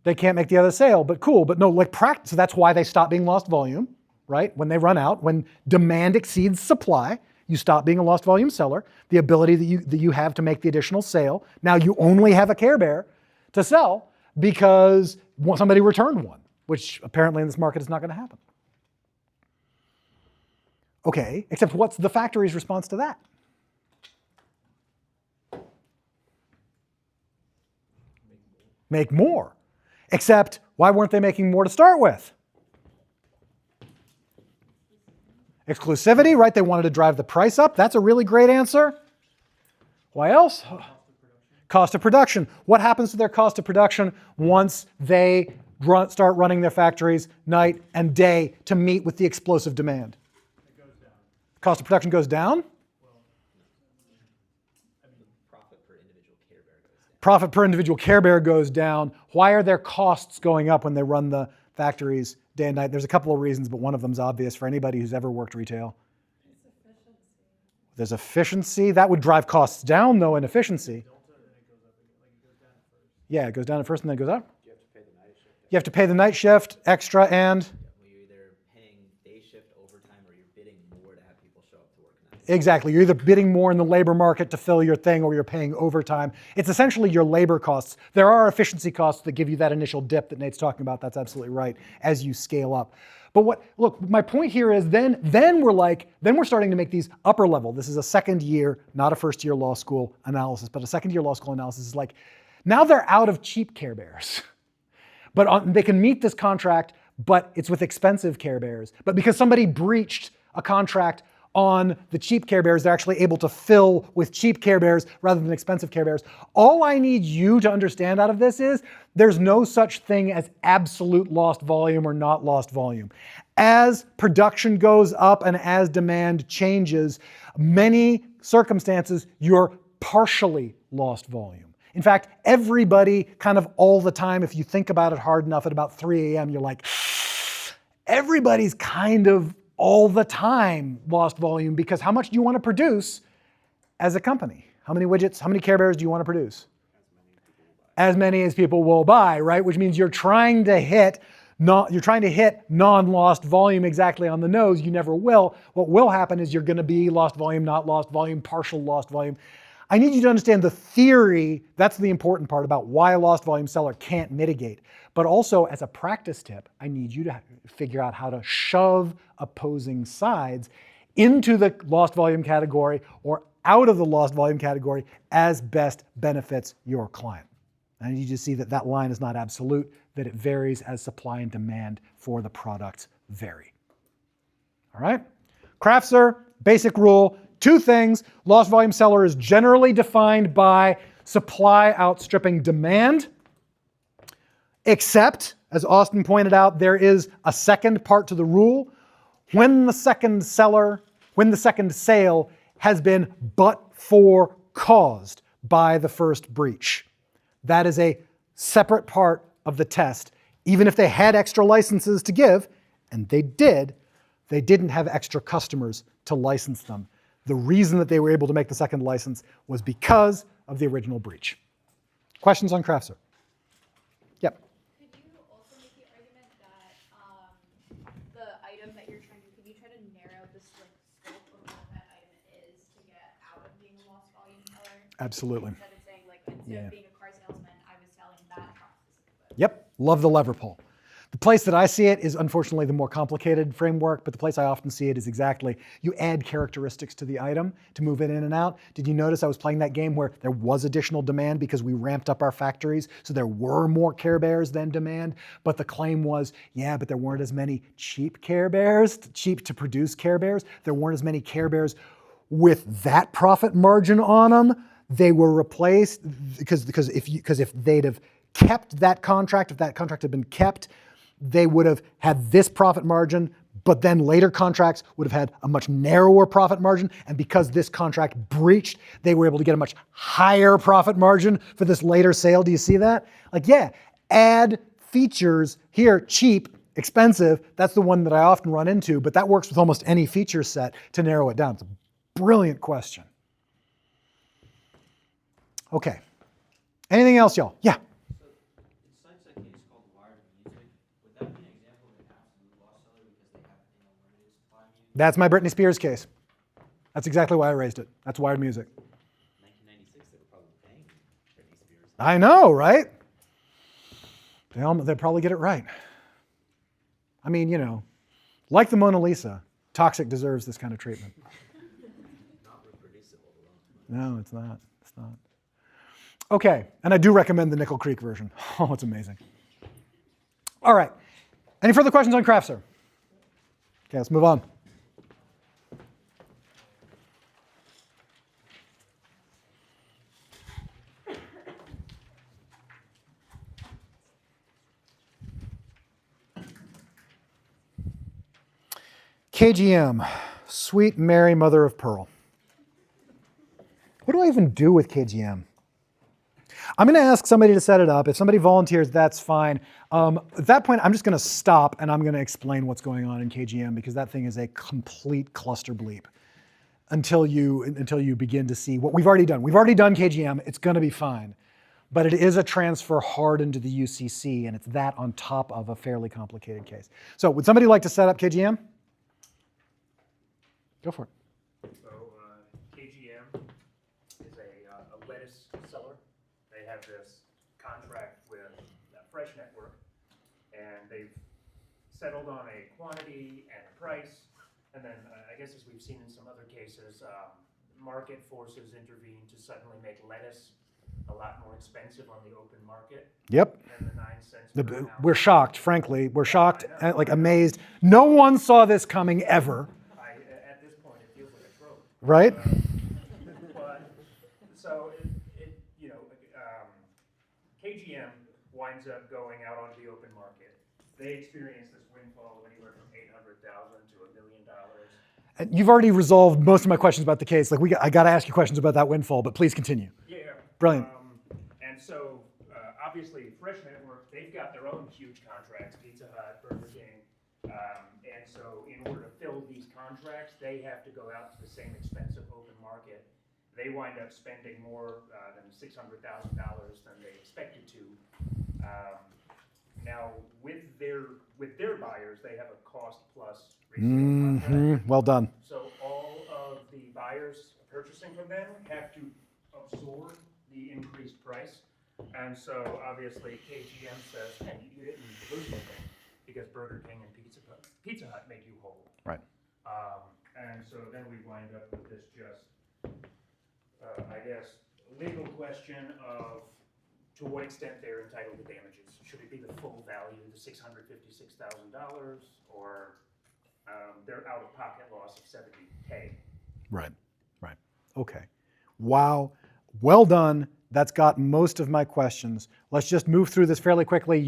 [SPEAKER 1] They can't make the other sale, but cool. But no, like practice. So that's why they stop being lost volume, right? When they run out, when demand exceeds supply, you stop being a lost volume seller. The ability that you have to make the additional sale. Now you only have a Care Bear to sell because somebody returned one, which apparently in this market is not going to happen. Okay, except what's the factory's response to that? Make more. Except, why weren't they making more to start with? Exclusivity, right? They wanted to drive the price up. That's a really great answer. Why else? Cost of production. What happens to their cost of production once they start running their factories night and day to meet with the explosive demand?
[SPEAKER 7] It goes down.
[SPEAKER 1] Cost of production goes down?
[SPEAKER 2] Profit per individual Care Bear goes down.
[SPEAKER 1] Profit per individual Care Bear goes down. Why are their costs going up when they run the factories day and night. There's a couple of reasons, but one of them's obvious for anybody who's ever worked retail. There's efficiency. That would drive costs down, though, in efficiency. Yeah, it goes down at first and then it goes up. You have to pay the night shift extra and
[SPEAKER 2] You're either paying day shift overtime or you're bidding more to have people show up to work nights.
[SPEAKER 1] exactly. You're either bidding more in the labor market to fill your thing or you're paying overtime. It's essentially your labor costs. There are efficiency costs that give you that initial dip that Nate's talking about. That's absolutely right as you scale up. But look, my point here is then we're starting to make these upper level. This is a second year, not a first year law school analysis, but a second year law school analysis is like, now they're out of cheap Care Bears. But they can meet this contract, but it's with expensive Care Bears. But because somebody breached a contract on the cheap Care Bears, they're actually able to fill with cheap Care Bears rather than expensive Care Bears. All I need you to understand out of this is there's no such thing as absolute lost volume or not lost volume. As production goes up and as demand changes, many circumstances, you're partially lost volume. In fact, everybody kind of all the time, if you think about it hard enough at about 3 a.m., you're like, everybody's kind of all the time lost volume because how much do you want to produce as a company? How many widgets, how many Care Bears do you want to produce? As many as people will buy, right? Which means you're trying to hit non-lost volume exactly on the nose. You never will. What will happen is you're going to be lost volume, not lost volume, partial lost volume. I need you to understand the theory. That's the important part about why a lost volume seller can't mitigate. But also as a practice tip, I need you to figure out how to shove opposing sides into the lost volume category or out of the lost volume category as best benefits your client. I need you to see that that line is not absolute, that it varies as supply and demand for the products vary. All right? Craftsr, basic rule. 2 things. Lost volume seller is generally defined by supply outstripping demand, except, as Austin pointed out, there is a second part to the rule. When the second sale has been but for caused by the first breach. That is a separate part of the test. Even if they had extra licenses to give, and they didn't have extra customers to license them. The reason that they were able to make the second license was because of the original breach. Questions on Craftsr? Yep.
[SPEAKER 5] Could you also make the argument that the item that you're trying to, could you try to narrow the scope of what that item is to get out of being a lost volume seller?
[SPEAKER 1] Absolutely.
[SPEAKER 5] Instead of saying, like, instead of being a car salesman, I was selling that car specifically.
[SPEAKER 1] Yep, love the lever pull. The place that I see it is unfortunately the more complicated framework, but the place I often see it is exactly, you add characteristics to the item to move it in and out. Did you notice I was playing that game where there was additional demand because we ramped up our factories, so there were more Care Bears than demand, but the claim was, yeah, but there weren't as many cheap Care Bears, cheap to produce Care Bears. There weren't as many Care Bears with that profit margin on them. They were replaced because if they'd have kept that contract, if that contract had been kept, they would have had this profit margin, but then later contracts would have had a much narrower profit margin. And because this contract breached, they were able to get a much higher profit margin for this later sale. Do you see that? Like, yeah, add features here, cheap, expensive. That's the one that I often run into, but that works with almost any feature set to narrow it down. It's a brilliant question. Okay. Anything else, y'all? Yeah. That's my Britney Spears case. That's exactly why I raised it. That's Wired Music.
[SPEAKER 2] 1996, they were probably paying Britney Spears.
[SPEAKER 1] I know, right? They'll probably get it right. I mean, you know, like the Mona Lisa, Toxic deserves this kind of treatment.
[SPEAKER 2] Not reproducible.
[SPEAKER 1] No, it's not. It's not. Okay, and I do recommend the Nickel Creek version. Oh, it's amazing. All right. Any further questions on Craftsr? Okay, let's move on. KGM, Sweet Mary Mother of Pearl. What do I even do with KGM? I'm going to ask somebody to set it up. If somebody volunteers, that's fine. At that point, I'm just going to stop and I'm going to explain what's going on in KGM because that thing is a complete cluster bleep until you begin to see what we've already done. We've already done KGM. It's going to be fine. But it is a transfer hard into the UCC, and it's that on top of a fairly complicated case. So would somebody like to set up KGM? Go for it.
[SPEAKER 9] So KGM is a lettuce seller. They have this contract with Fresh Network, and they've settled on a quantity and a price. And then I guess as we've seen in some other cases, market forces intervene to suddenly make lettuce a lot more expensive on the open market.
[SPEAKER 1] Yep.
[SPEAKER 9] Than the 9 cents per pound.
[SPEAKER 1] We're shocked, frankly. We're shocked, like amazed. No one saw this coming ever.
[SPEAKER 9] At this point, it feels like a trope.
[SPEAKER 1] Right?
[SPEAKER 9] But so KGM winds up going out onto the open market. They experience this windfall of anywhere from $800,000 to $1 million.
[SPEAKER 1] And you've already resolved most of my questions about the case. Like I got to ask you questions about that windfall, but please continue.
[SPEAKER 9] Yeah.
[SPEAKER 1] Brilliant.
[SPEAKER 9] And so obviously Fresh Network, they've got their own huge contracts, Pizza Hut, Burger King. And so in order to fill these contracts, they have to go out to the same expensive open market. They wind up spending more than $600,000 than they expected to. Now, with their buyers, they have a cost plus resale contract.
[SPEAKER 1] Well done.
[SPEAKER 9] So all of the buyers purchasing from them have to absorb the increased price. And so obviously KGM says, hey, you didn't lose anything because Burger King and Pizza Hut made you whole.
[SPEAKER 1] Right.
[SPEAKER 9] And so then we wind up with this just, I guess, legal question of to what extent they're entitled to damages. Should it be the full value, the $656,000, or their out-of-pocket loss of $70K?
[SPEAKER 1] Right. Okay. Wow. Well done. That's got most of my questions. Let's just move through this fairly quickly.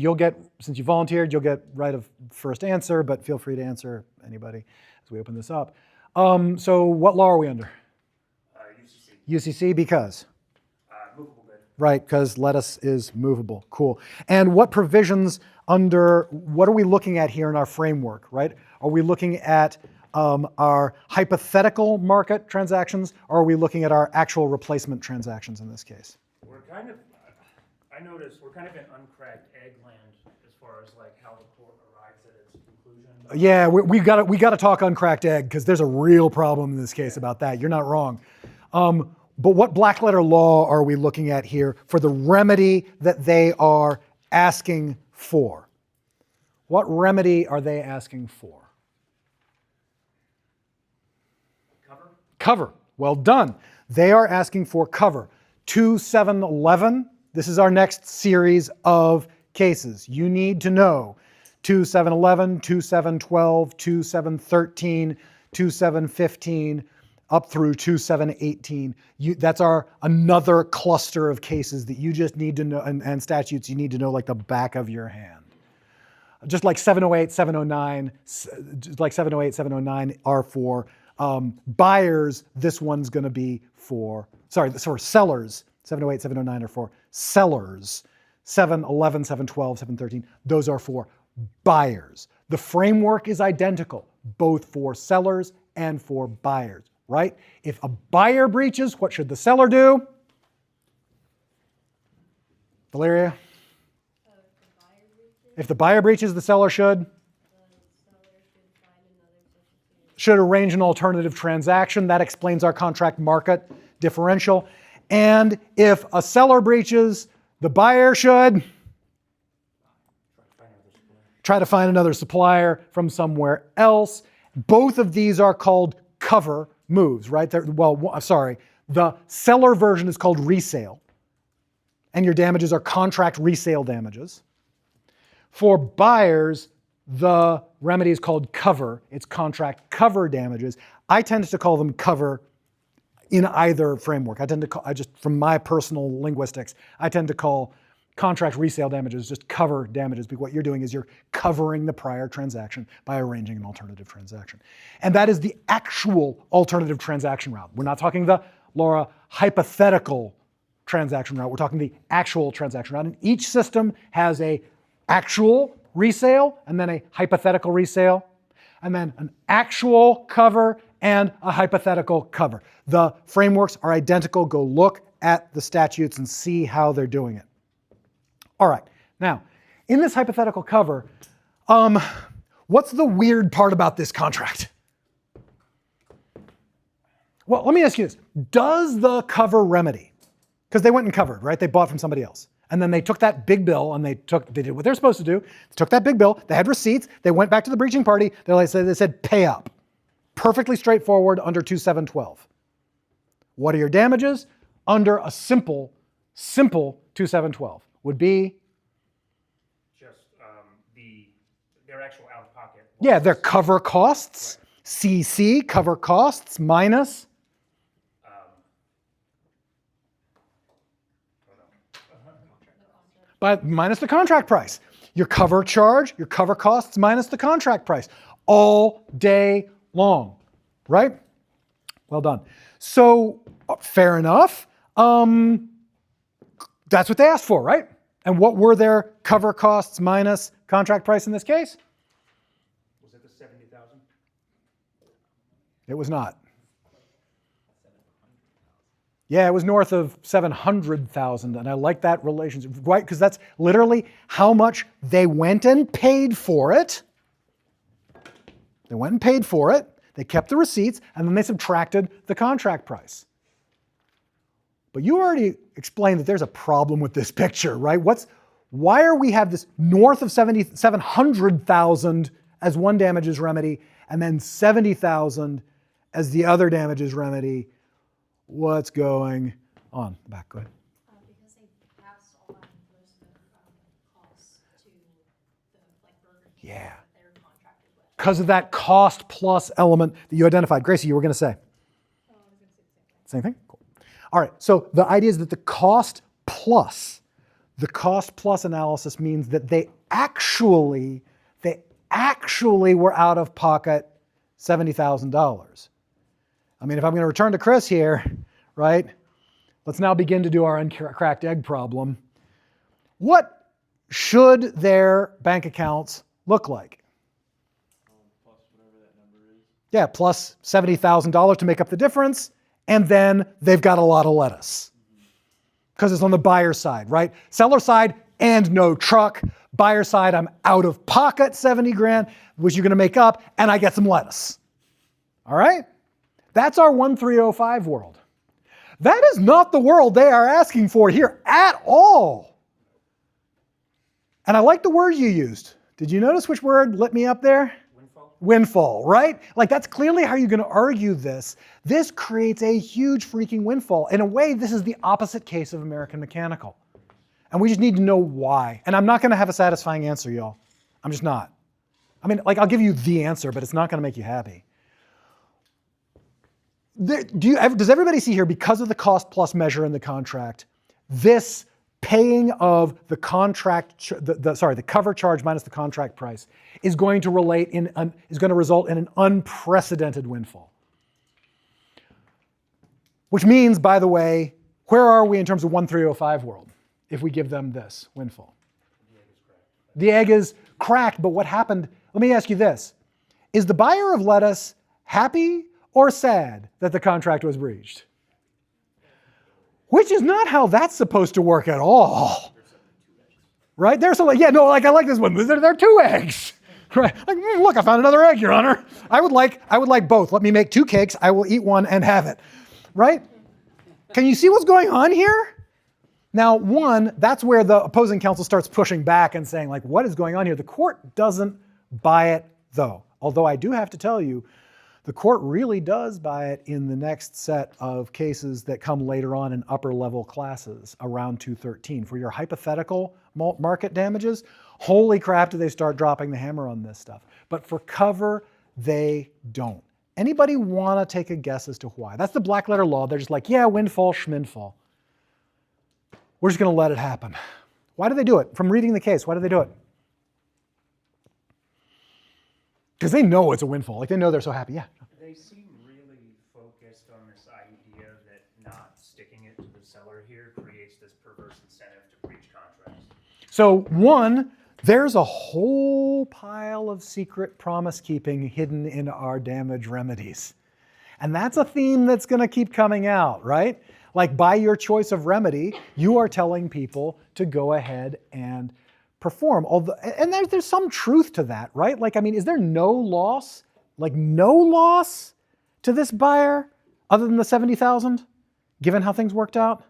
[SPEAKER 1] Since you volunteered, you'll get right of first answer, but feel free to answer anybody as we open this up. So what law are we under?
[SPEAKER 9] UCC.
[SPEAKER 1] UCC because?
[SPEAKER 9] Movable good.
[SPEAKER 1] Right, because lettuce is movable. Cool. And what provisions what are we looking at here in our framework, right? Are we looking at our hypothetical market transactions, or are we looking at our actual replacement transactions in this case?
[SPEAKER 9] I noticed we're kind of in uncracked egg land as far as like how the court arrives at its conclusion.
[SPEAKER 1] Yeah, we got to talk uncracked egg because there's a real problem in this case about that. You're not wrong. But what black letter law are we looking at here for the remedy that they are asking for? What remedy are they asking for? Cover. Well done. They are asking for cover. 2711, this is our next series of cases. You need to know 2711, 2712, 2713, 2715, up through 2718. That's another cluster of cases that you just need to know, and statutes you need to know like the back of your hand. Just like 708, 709, like 708, 709 are for buyers, this one's going to be for sellers. 708, 709 are for sellers. 711, 712, 713, those are for buyers. The framework is identical, both for sellers and for buyers, right? If a buyer breaches, what should the seller do? Valeria? If the buyer breaches, the seller should arrange an alternative transaction. That explains our contract market differential. And if a seller breaches, the buyer should try to find another supplier from somewhere else. Both of these are called cover moves, right? The seller version is called resale, and your damages are contract resale damages. For buyers, the remedy is called cover. It's contract cover damages. I tend to call them cover in either framework. From my personal linguistics, I tend to call contract resale damages just cover damages, because what you're doing is you're covering the prior transaction by arranging an alternative transaction. And that is the actual alternative transaction route. We're not talking the, Laura, hypothetical transaction route. We're talking the actual transaction route. And each system has a actual resale and then a hypothetical resale and then an actual cover and a hypothetical cover. The frameworks are identical. Go look at the statutes and see how they're doing it. All right. Now, in this hypothetical cover, what's the weird part about this contract? Well, let me ask you this. Does the cover remedy? Because they went and covered, right? They bought from somebody else. And then they took that big bill and they did what they're supposed to do. They took that big bill, they had receipts, they went back to the breaching party, they said pay up. Perfectly straightforward under 2712. What are your damages? Under a simple 2712 would be?
[SPEAKER 9] Just their actual out-of-pocket.
[SPEAKER 1] Yeah, their cover costs, right. CC, cover costs, minus? But minus the contract price. Your cover charge, your cover costs minus the contract price. All day long, right? Well done. So, fair enough. That's what they asked for, right? And what were their cover costs minus contract price in this case?
[SPEAKER 9] Was it the 70,000?
[SPEAKER 1] It was not. Yeah, it was north of 700,000, and I like that relationship, right? Because that's literally how much they went and paid for it. They went and paid for it, they kept the receipts, and then they subtracted the contract price. But you already explained that there's a problem with this picture, right? Why are we have this north of 700,000 as one damages remedy, and then 70,000 as the other damages remedy? What's going on? Back, go ahead.
[SPEAKER 4] Because they passed on most of the costs to the Burger King
[SPEAKER 1] Yeah.
[SPEAKER 4] that they're contracted with.
[SPEAKER 1] Because of that cost plus element that you identified. Gracie, you were going to say?
[SPEAKER 4] Oh, I was going to say the same thing.
[SPEAKER 1] Same thing? Cool. All right, so the idea is that the cost plus analysis means that they actually were out of pocket $70,000. I mean, if I'm going to return to Chris here, right? Let's now begin to do our uncracked egg problem. What should their bank accounts look like?
[SPEAKER 8] Plus whatever that number is.
[SPEAKER 1] Yeah, plus $70,000 to make up the difference, and then they've got a lot of lettuce. Because it's on the buyer side, right? Seller side, and no truck. Buyer side, I'm out of pocket 70 grand, which you're going to make up, and I get some lettuce. All right? That's our 1305 world. That is not the world they are asking for here at all. And I like the word you used. Did you notice which word lit me up there?
[SPEAKER 9] Windfall?
[SPEAKER 1] Windfall, right? Like that's clearly how you're going to argue this. This creates a huge freaking windfall. In a way, this is the opposite case of American Mechanical. And we just need to know why. And I'm not going to have a satisfying answer, y'all. I'm just not. I mean, like I'll give you the answer, but it's not going to make you happy. Does everybody see here, because of the cost plus measure in the contract, this paying of the contract, the cover charge minus the contract price is going to result in an unprecedented windfall. Which means, by the way, where are we in terms of 1305 world if we give them this windfall? The egg is cracked, but what happened? Let me ask you this. Is the buyer of lettuce happy or sad that the contract was breached? Which is not how that's supposed to work at all. Right? There's some I like this one. There are two eggs. Right? Like, look, I found another egg, Your Honor. I would like both. Let me make two cakes. I will eat one and have it. Right? Can you see what's going on here? Now, one, that's where the opposing counsel starts pushing back and saying, like, what is going on here? The court doesn't buy it, though. Although I do have to tell you, the court really does buy it in the next set of cases that come later on in upper level classes around 213. For your hypothetical market damages, holy crap, do they start dropping the hammer on this stuff. But for cover, they don't. Anybody want to take a guess as to why? That's the black letter law. They're just like, yeah, windfall, schmindfall. We're just going to let it happen. Why do they do it? From reading the case, why do they do it? Because they know it's a windfall. Like they know they're so happy. Yeah.
[SPEAKER 9] They seem really focused on this idea that not sticking it to the seller here creates this perverse incentive to breach contracts.
[SPEAKER 1] So one, there's a whole pile of secret promise keeping hidden in our damage remedies. And that's a theme that's going to keep coming out, right? Like by your choice of remedy, you are telling people to go ahead and perform. And there's some truth to that, right? Like, I mean, is there no loss? Like no loss to this buyer other than the $70,000, given how things worked out?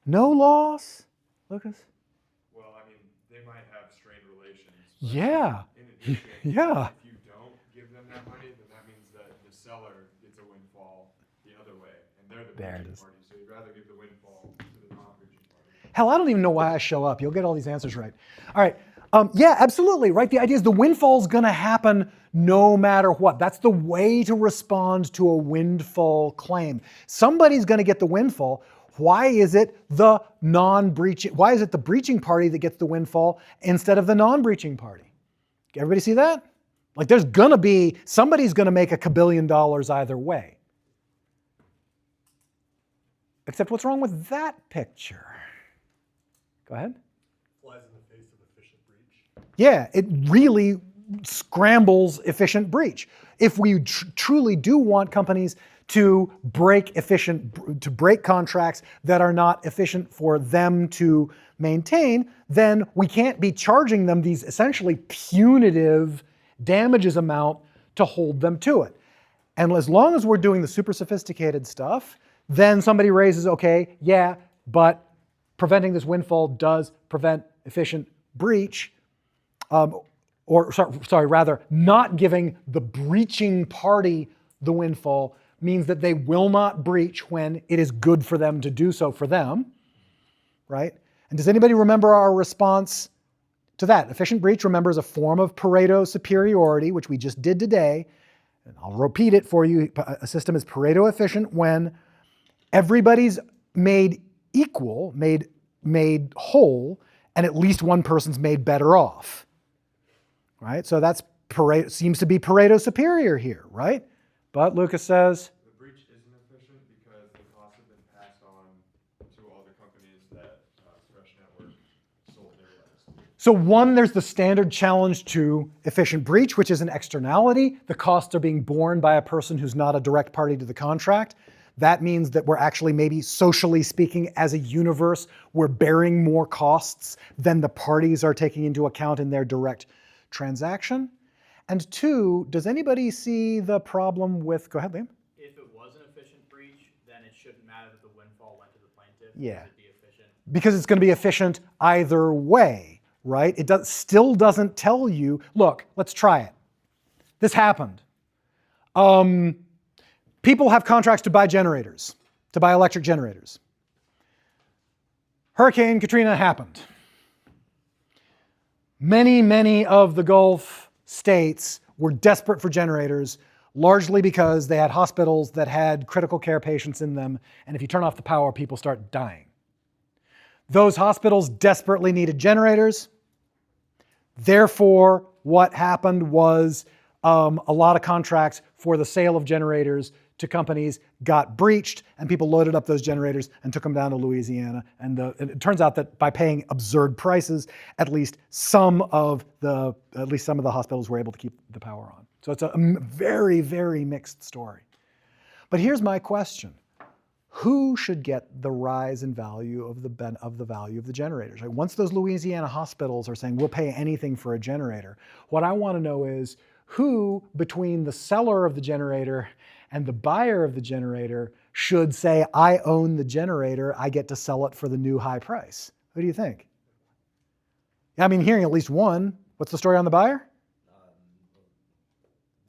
[SPEAKER 1] No loss, Lucas?
[SPEAKER 8] Well, I mean, they might have strained relations. but
[SPEAKER 1] Yeah.
[SPEAKER 8] In addition,
[SPEAKER 1] Yeah.
[SPEAKER 8] if you don't give them that money, then that means that the seller gets a windfall the other way, and they're the
[SPEAKER 1] There it
[SPEAKER 8] breaching
[SPEAKER 1] is.
[SPEAKER 8] party. So you'd rather give the windfall to the non-breaching party.
[SPEAKER 1] Hell, I don't even know why I show up. You'll get all these answers right. All right. Yeah, absolutely, right? The idea is the windfall's going to happen no matter what. That's the way to respond to a windfall claim. Somebody's going to get the windfall. Why is it the why is it the breaching party that gets the windfall instead of the non-breaching party? Everybody see that? Like there's going to be, somebody's going to make a kabillion dollars either way. Except what's wrong with that picture? Go ahead.
[SPEAKER 10] Flies in the face of efficient breach.
[SPEAKER 1] Yeah, it really scrambles efficient breach. If we truly do want companies to break contracts that are not efficient for them to maintain, then we can't be charging them these essentially punitive damages amount to hold them to it. And as long as we're doing the super sophisticated stuff, then somebody raises, okay, yeah, but preventing this windfall does prevent efficient breach, rather, not giving the breaching party the windfall means that they will not breach when it is good for them to do so for them, right? And does anybody remember our response to that? Efficient breach, remember, is a form of Pareto superiority, which we just did today. And I'll repeat it for you. A system is Pareto efficient when everybody's made equal, made whole, and at least one person's made better off, right? So that's Pareto, seems to be Pareto superior here, right? But Lucas says,
[SPEAKER 8] The breach isn't efficient because the costs have been passed on to all the companies that Fresh Network sold their lettuce to.
[SPEAKER 1] so one, there's the standard challenge to efficient breach, which is an externality. The costs are being borne by a person who's not a direct party to the contract. That means that we're actually, maybe socially speaking, as a universe, we're bearing more costs than the parties are taking into account in their direct transaction. And two, does anybody see the problem with, go ahead, Liam.
[SPEAKER 6] If it was an efficient breach, then it shouldn't matter that the windfall went to the plaintiff.
[SPEAKER 1] Yeah.
[SPEAKER 6] It'd be efficient.
[SPEAKER 1] Because it's going to be efficient either way, right? It still doesn't tell you, look, let's try it. This happened. People have contracts to buy generators, to buy electric generators. Hurricane Katrina happened. Many of the Gulf states were desperate for generators, largely because they had hospitals that had critical care patients in them, and if you turn off the power, people start dying. Those hospitals desperately needed generators. Therefore, what happened was a lot of contracts for the sale of generators to companies got breached, and people loaded up those generators and took them down to Louisiana. And it turns out that by paying absurd prices, at least some of the hospitals were able to keep the power on. So it's a very, very mixed story. But here's my question. Who should get the rise in value of the value of the generators? Right? Once those Louisiana hospitals are saying, we'll pay anything for a generator, what I want to know is who, between the seller of the generator and the buyer of the generator, should say, I own the generator, I get to sell it for the new high price. Who do you think? I mean, hearing at least one. What's the story on the buyer?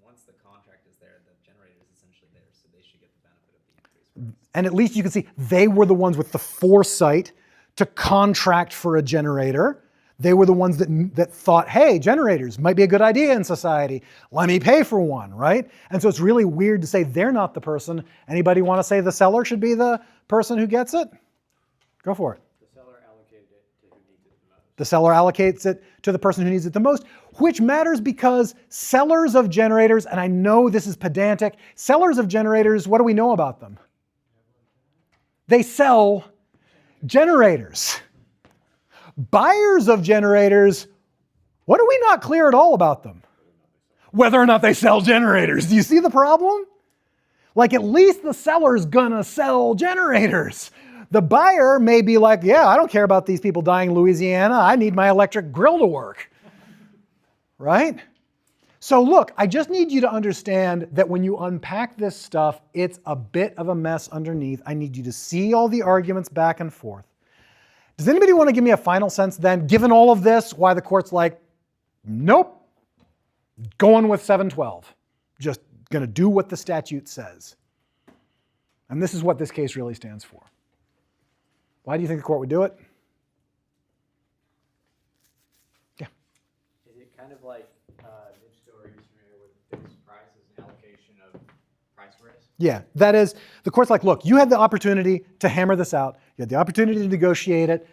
[SPEAKER 2] Once the contract is there, the generator is essentially there, so they should get the benefit of the increased price.
[SPEAKER 1] And at least you can see they were the ones with the foresight to contract for a generator. They were the ones that thought, hey, generators might be a good idea in society. Let me pay for one, right? And so it's really weird to say they're not the person. Anybody want to say the seller should be the person who gets it? Go for it.
[SPEAKER 2] The seller allocated it to who needs it the most.
[SPEAKER 1] The seller allocates it to the person who needs it the most, which matters because sellers of generators, and I know this is pedantic, sellers of generators, what do we know about them? They sell generators. Buyers of generators, what are we not clear at all about them? Whether or not they sell generators. Do you see the problem? Like, at least the seller's gonna sell generators. The buyer may be like, yeah, I don't care about these people dying in Louisiana. I need my electric grill to work. Right? So look, I just need you to understand that when you unpack this stuff, it's a bit of a mess underneath. I need you to see all the arguments back and forth. Does anybody want to give me a final sense then, given all of this, why the court's like, nope, going with 712. Just going to do what the statute says. And this is what this case really stands for. Why do you think the court would do it? Yeah.
[SPEAKER 2] Is it kind of like Mitch Story is familiar with fixed price as an allocation of price risk?
[SPEAKER 1] Yeah, that is, the court's like, look, you had the opportunity to hammer this out. You had the opportunity to negotiate it.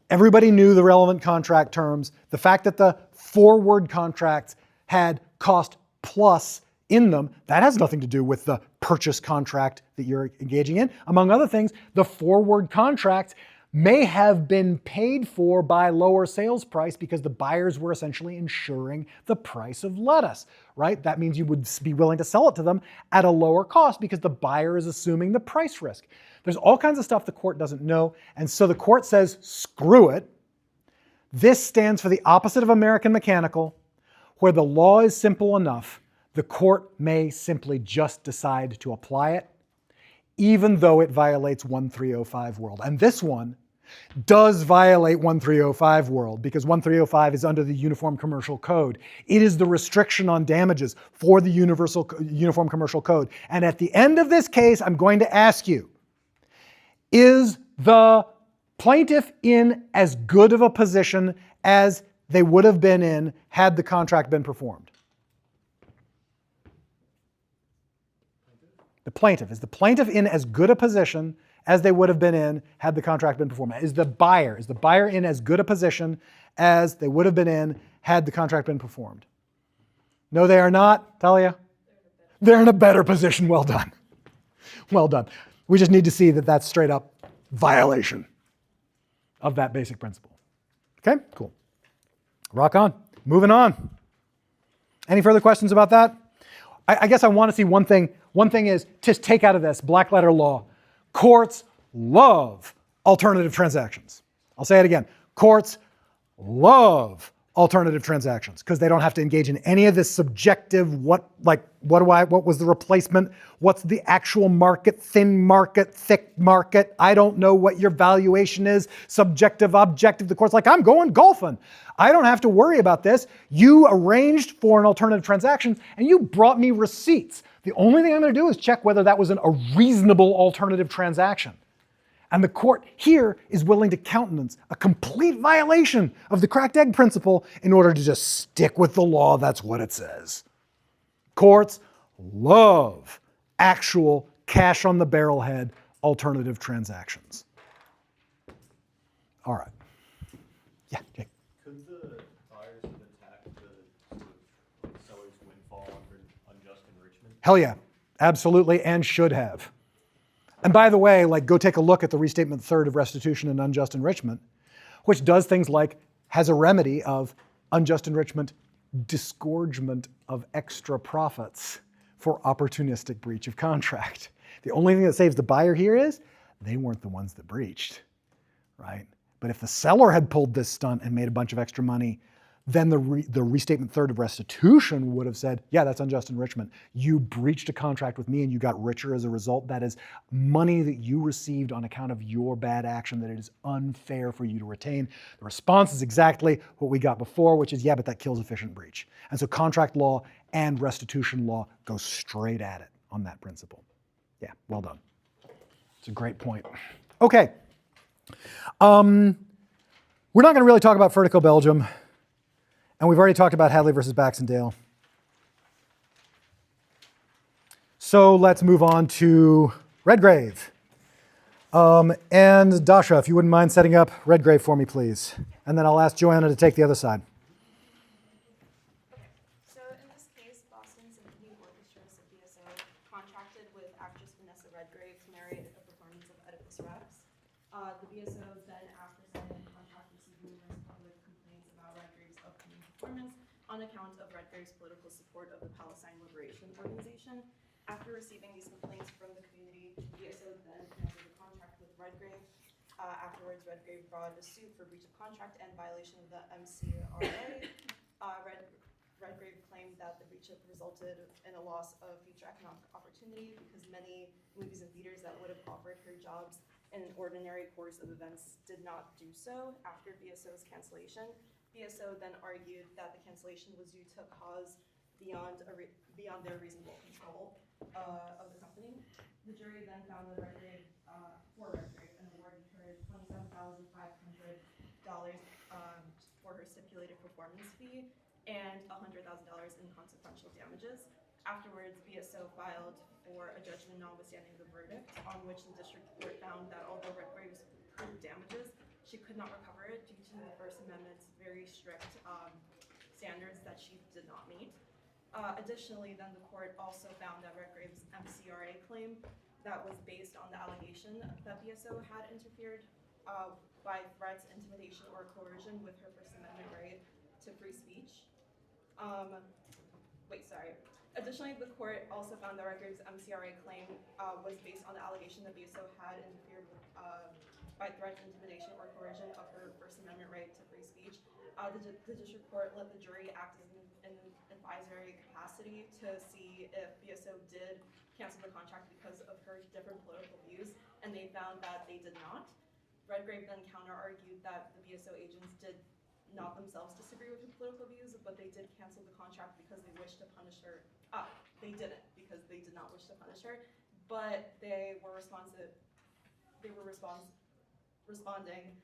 [SPEAKER 1] Everybody knew the relevant contract terms. The fact that the forward contracts had cost plus in them, that has nothing to do with the purchase contract that you're engaging in. Among other things, the forward contracts may have been paid for by lower sales price because the buyers were essentially ensuring the price of lettuce, right? That means you would be willing to sell it to them at a lower cost because the buyer is assuming the price risk. There's all kinds of stuff the court doesn't know, and so the court says, screw it. This stands for the opposite of American mechanical, where the law is simple enough. The court may simply just decide to apply it, even though it violates 1305 world. And this one does violate 1305 world because 1305 is under the Uniform Commercial Code. It is the restriction on damages for the Uniform Commercial Code. And at the end of this case, I'm going to ask you, is the plaintiff in as good of a position as they would have been in had the contract been performed? The plaintiff. Is the plaintiff in as good a position as they would have been in had the contract been performed? Is the buyer in as good a position as they would have been in had the contract been performed? No, they are not, Talia? They're in a better position. Well done. Well done. We just need to see that that's straight up violation of that basic principle. Okay, cool. Rock on. Moving on. Any further questions about that? I guess I want to see one thing. One thing is, just take out of this, black letter law. Courts love alternative transactions. I'll say it again. Courts love alternative transactions because they don't have to engage in any of this subjective, what was the replacement? What's the actual market, thin market, thick market? I don't know what your valuation is, subjective, objective. The court's like, I'm going golfing. I don't have to worry about this. You arranged for an alternative transaction and you brought me receipts. The only thing I'm going to do is check whether that was a reasonable alternative transaction. And the court here is willing to countenance a complete violation of the cracked egg principle in order to just stick with the law. That's what it says. Courts love actual cash on the barrelhead alternative transactions. All right. Yeah, Jake.
[SPEAKER 8] Could the buyers have attacked the sort of seller's windfall under unjust enrichment?
[SPEAKER 1] Hell yeah, absolutely, and should have. And by the way, go take a look at the Restatement Third of Restitution and Unjust Enrichment, which does things like has a remedy of unjust enrichment, disgorgement of extra profits for opportunistic breach of contract. The only thing that saves the buyer here is they weren't the ones that breached, right? But if the seller had pulled this stunt and made a bunch of extra money, then the Restatement Third of Restitution would have said, yeah, that's unjust enrichment. You breached a contract with me and you got richer as a result. That is money that you received on account of your bad action that it is unfair for you to retain. The response is exactly what we got before, which is, yeah, but that kills efficient breach. And so contract law and restitution law go straight at it on that principle. Yeah, well done. It's a great point. Okay. We're not going to really talk about Vertical Belgium. And we've already talked about Hadley versus Baxendale. So let's move on to Redgrave. And Dasha, if you wouldn't mind setting up Redgrave for me, please. and then I'll ask Joanna to take the other side.
[SPEAKER 11] Okay, so in this case, Boston Symphony Orchestra, so BSO, contracted with actress Vanessa Redgrave to narrate a performance of Oedipus Rex. The BSO then, after signing the contract, received numerous public complaints about Redgrave's upcoming performance on account of Redgrave's political support of the Palestine Liberation Organization. After receiving these complaints from the community, BSO then canceled the contract with Redgrave. Afterwards, Redgrave brought a suit for breach of contract and violation of the MCRA. Redgrave claimed that the breach resulted in a loss of future economic opportunity because many movies and theaters that would have offered her jobs in an ordinary course of events did not do so after BSO's cancellation. BSO then argued that the cancellation was due to cause beyond their reasonable control of the company. The jury then found that Redgrave, for Redgrave, and awarded her $27,500 for her stipulated performance fee and $100,000 in consequential damages. Afterwards, BSO filed for a judgment notwithstanding the verdict, on which the district court found that although Redgrave proved damages, she could not recover it due to the First Amendment's very strict standards that she did not meet. Additionally, then the court also found that Redgrave's MCRA claim that was based on the allegation that BSO had interfered by threats, intimidation, or coercion with her First Amendment right to free speech. Additionally, the court also found that Redgrave's MCRA claim was based on the allegation that BSO had interfered with, by threats, intimidation, or coercion of her First Amendment right to free speech. The district court let the jury act as an advisory capacity to see if BSO did cancel the contract because of her different political views, and they found that they did not. Redgrave then counter-argued that the BSO agents did not themselves disagree with her political views, but they did cancel the contract because they wished to punish her. They didn't, because they did not wish to punish her, but they were responsive. They were responding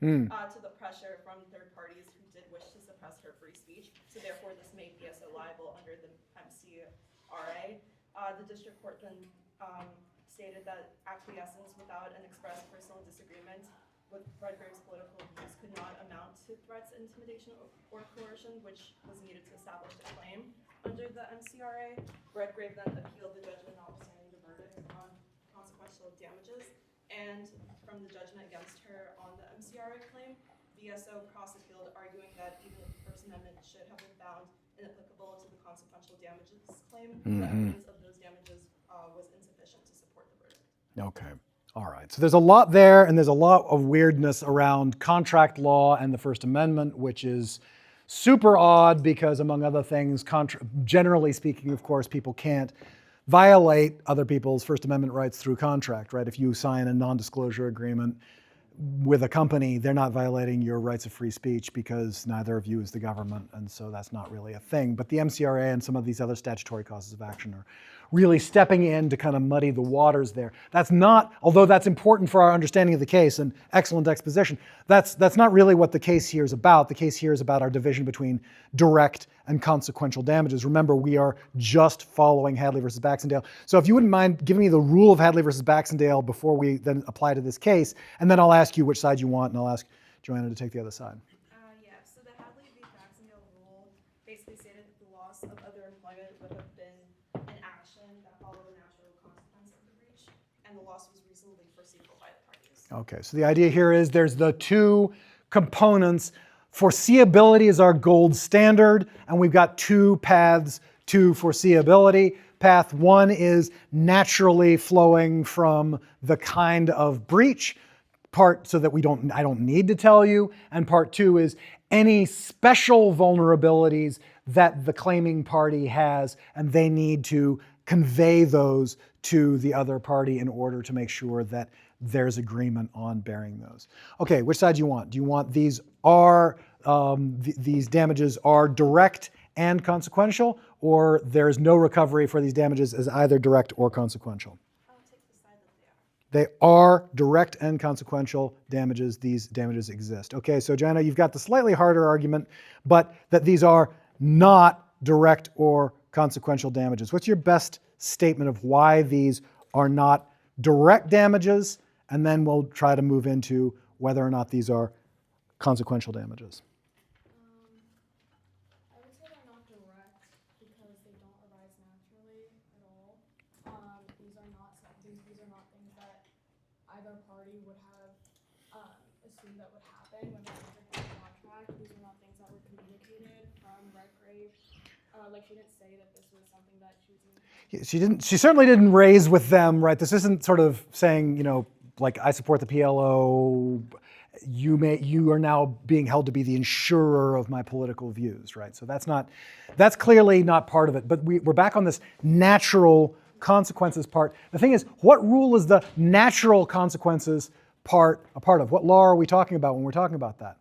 [SPEAKER 11] to the pressure from third parties who did wish to suppress her free speech. So therefore, this made BSO liable under the MCRA. The district court then stated that acquiescence without an express personal disagreement with Redgrave's political views could not amount to threats, intimidation, or coercion, which was needed to establish a claim under the MCRA. Redgrave then appealed the judgment notwithstanding the verdict on consequential damages, and from the judgment against her on the MCRA claim, BSO cross-appealed, arguing that even if the First Amendment should have been found inapplicable to the consequential damages claim, the evidence of those damages was insufficient to support the verdict.
[SPEAKER 1] Okay. All right. So there's a lot there, and there's a lot of weirdness around contract law and the First Amendment, which is super odd because, among other things, generally speaking, of course, people can't violate other people's First Amendment rights through contract, right? If you sign a non-disclosure agreement with a company, they're not violating your rights of free speech because neither of you is the government, and so that's not really a thing. But the MCRA and some of these other statutory causes of action are really stepping in to kind of muddy the waters there. That's not, although that's important for our understanding of the case and excellent exposition, that's not really what the case here is about. The case here is about our division between direct and consequential damages. Remember, we are just following Hadley versus Baxendale. So if you wouldn't mind giving me the rule of Hadley versus Baxendale before we then apply to this case, and then I'll ask you which side you want, and I'll ask Joanna to take the other side.
[SPEAKER 11] So the Hadley v. Baxendale rule basically stated that the loss of other employment would have been an action that followed a natural consequence of the breach, and the loss was reasonably foreseeable by the parties.
[SPEAKER 1] Okay, so the idea here is there's the two components. Foreseeability is our gold standard, and we've got two paths to foreseeability. Path one is naturally flowing from the kind of breach, so that I don't need to tell you, and part two is any special vulnerabilities that the claiming party has, and they need to convey those to the other party in order to make sure that there's agreement on bearing those. Okay, which side do you want? Do you want these damages are direct and consequential, or there's no recovery for these damages as either direct or consequential?
[SPEAKER 11] I'll take the side that they are.
[SPEAKER 1] They are direct and consequential damages. These damages exist. Okay, so Joanna, you've got the slightly harder argument, but that these are not direct or consequential damages. What's your best statement of why these are not direct damages? And then we'll try to move into whether or not these are consequential damages.
[SPEAKER 4] these are not things that either party would have assumed that would happen when they entered into the contract. These are not things that were communicated from Redgrave. Like she didn't say that this was something that she was going
[SPEAKER 1] She didn't. She certainly didn't raise with them, right? This isn't sort of saying, like I support the PLO. You are now being held to be the insurer of my political views, right? So that's clearly not part of it. But we're back on this natural consequences part. The thing is, what rule is the natural consequences part a part of? What law are we talking about when we're talking about that?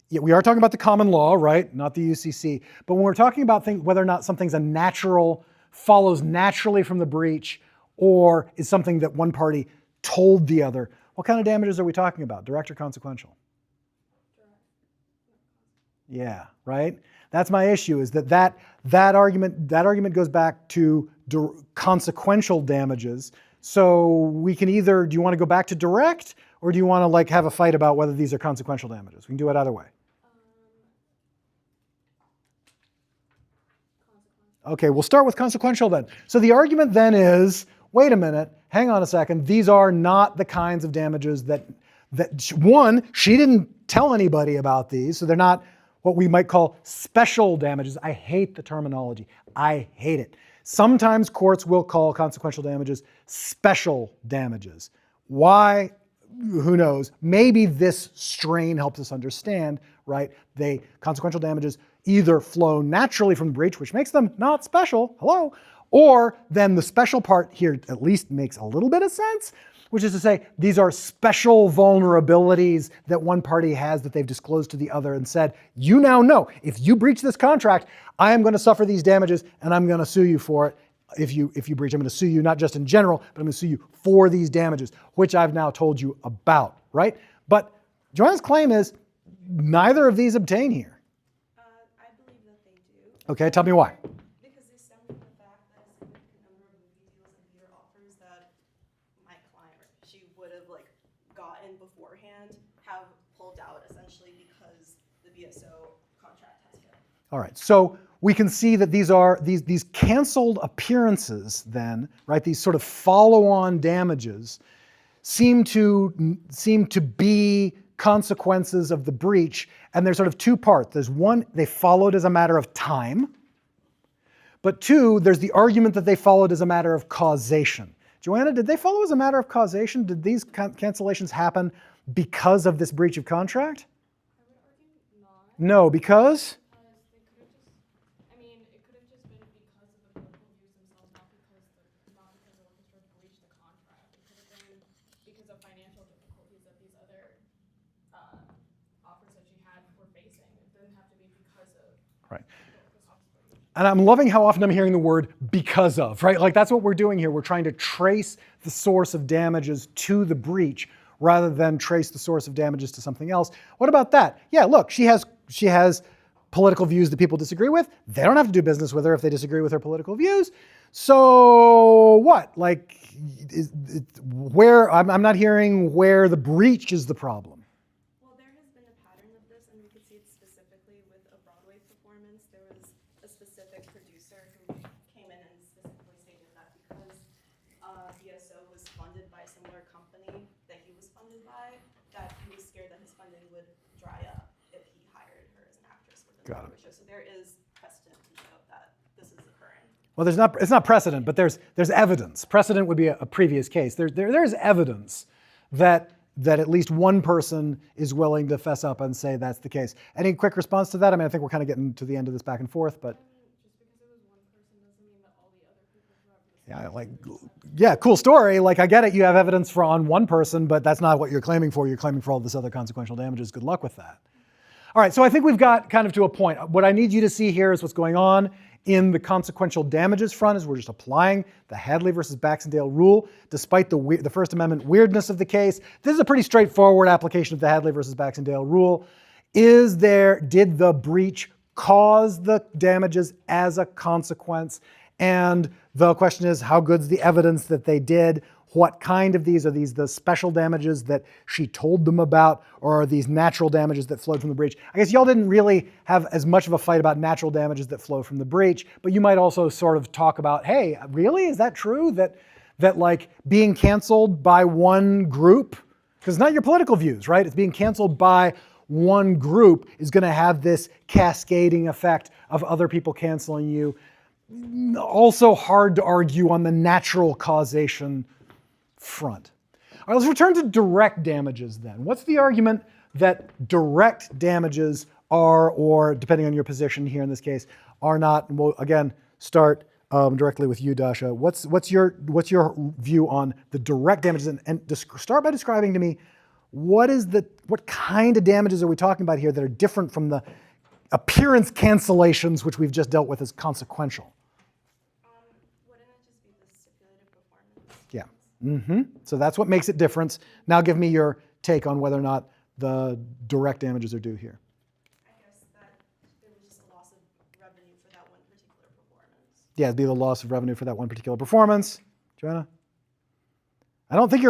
[SPEAKER 1] Yeah, we are talking about the common law, right? Not the UCC. But when we're talking about whether or not something's follows naturally from the breach, or is something that one party told the other, what kind of damages are we talking about? Direct or consequential? Yeah, right? That's my issue, is that argument goes back to consequential damages. So we can either, do you want to go back to direct, or do you want to like have a fight about whether these are consequential damages? We can do it either way. Okay, we'll start with consequential then. So the argument then is, wait a minute, hang on a second, these are not the kinds of damages that one, she didn't tell anybody about these, so they're not what we might call special damages. I hate the terminology. I hate it. Sometimes courts will call consequential damages special damages. Why? Who knows? Maybe this strain helps us understand, right? Consequential damages either flow naturally from the breach, which makes them not special, hello, or then the special part here at least makes a little bit of sense, which is to say these are special vulnerabilities that one party has that they've disclosed to the other and said, you now know, if you breach this contract, I am going to suffer these damages and I'm going to sue you for it. If you breach, I'm going to sue you not just in general, but I'm going to sue you for these damages, which I've now told you about, right? But Joanna's claim is neither of these obtain here.
[SPEAKER 11] I believe that they do.
[SPEAKER 1] Okay, tell me why.
[SPEAKER 11] Because they stem from the fact that a significant number of movie deals and theater offers that my client, or she would have gotten beforehand, have pulled out essentially because the BSO contract has failed.
[SPEAKER 1] All right, so we can see that these are these canceled appearances then, right? These sort of follow-on damages seem to be consequences of the breach, and there's sort of two parts. There's one, they followed as a matter of time, but two, there's the argument that they followed as a matter of causation. Joanna, did they follow as a matter of causation? Did these cancellations happen because of this breach of contract?
[SPEAKER 4] I would argue not.
[SPEAKER 1] No, because?
[SPEAKER 4] It could have just been because of the political views themselves, not because the orchestra breached the contract. It could have been because of financial difficulties that these other offers that she had were facing. It didn't have to be because of
[SPEAKER 1] Right.
[SPEAKER 4] the orchestra's breach.
[SPEAKER 1] And I'm loving how often I'm hearing the word because of, right? Like that's what we're doing here. We're trying to trace the source of damages to the breach rather than trace the source of damages to something else. What about that? Yeah, look, she has political views that people disagree with. They don't have to do business with her if they disagree with her political views. So what? Like, I'm not hearing where the breach is the problem.
[SPEAKER 11] Well, there has been a pattern of this, and we could see it specifically with a Broadway performance. There was a specific producer who came in and specifically stated that because BSO was funded by a similar company that he was funded by, that he was scared that his funding would dry up if he hired her as an actress within the Broadway show. So there is precedent to note that this is occurring.
[SPEAKER 1] Well, it's not precedent, but there's evidence. Precedent would be a previous case. There's evidence that at least one person is willing to fess up and say that's the case. Any quick response to that? I mean, I think we're kind of getting to the end of this back and forth, but.
[SPEAKER 4] Just because it was one person doesn't mean that all the other people who have
[SPEAKER 1] Yeah, cool story. Like, I get it. You have evidence on one person, but that's not what you're claiming for. You're claiming for all this other consequential damages. Good luck with that. All right, so I think we've got kind of to a point. What I need you to see here is what's going on in the consequential damages front is we're just applying the Hadley versus Baxendale rule, despite the First Amendment weirdness of the case. This is a pretty straightforward application of the Hadley versus Baxendale rule. Did the breach cause the damages as a consequence? And the question is, how good's the evidence that they did? what kind of these? Are these the special damages that she told them about, or are these natural damages that flowed from the breach? I guess y'all didn't really have as much of a fight about natural damages that flow from the breach, but you might also sort of talk about, hey, really? Is that true? That like being canceled by one group, because it's not your political views, right? It's being canceled by one group is going to have this cascading effect of other people canceling you. Also hard to argue on the natural causation front. All right, let's return to direct damages then. What's the argument that direct damages are, or depending on your position here in this case, are not? And we'll again start directly with you, Dasha. What's your view on the direct damages? And start by describing to me what kind of damages are we talking about here that are different from the appearance cancellations, which we've just dealt with as consequential.
[SPEAKER 11] Wouldn't it just be the stipulated performance?
[SPEAKER 1] Yeah. So that's what makes it different. Now give me your take on whether or not the direct damages are due here.
[SPEAKER 11] I guess that it was just a loss of revenue for that one particular performance.
[SPEAKER 1] Yeah, it'd be the loss of revenue for that one particular performance. Joanna? I don't think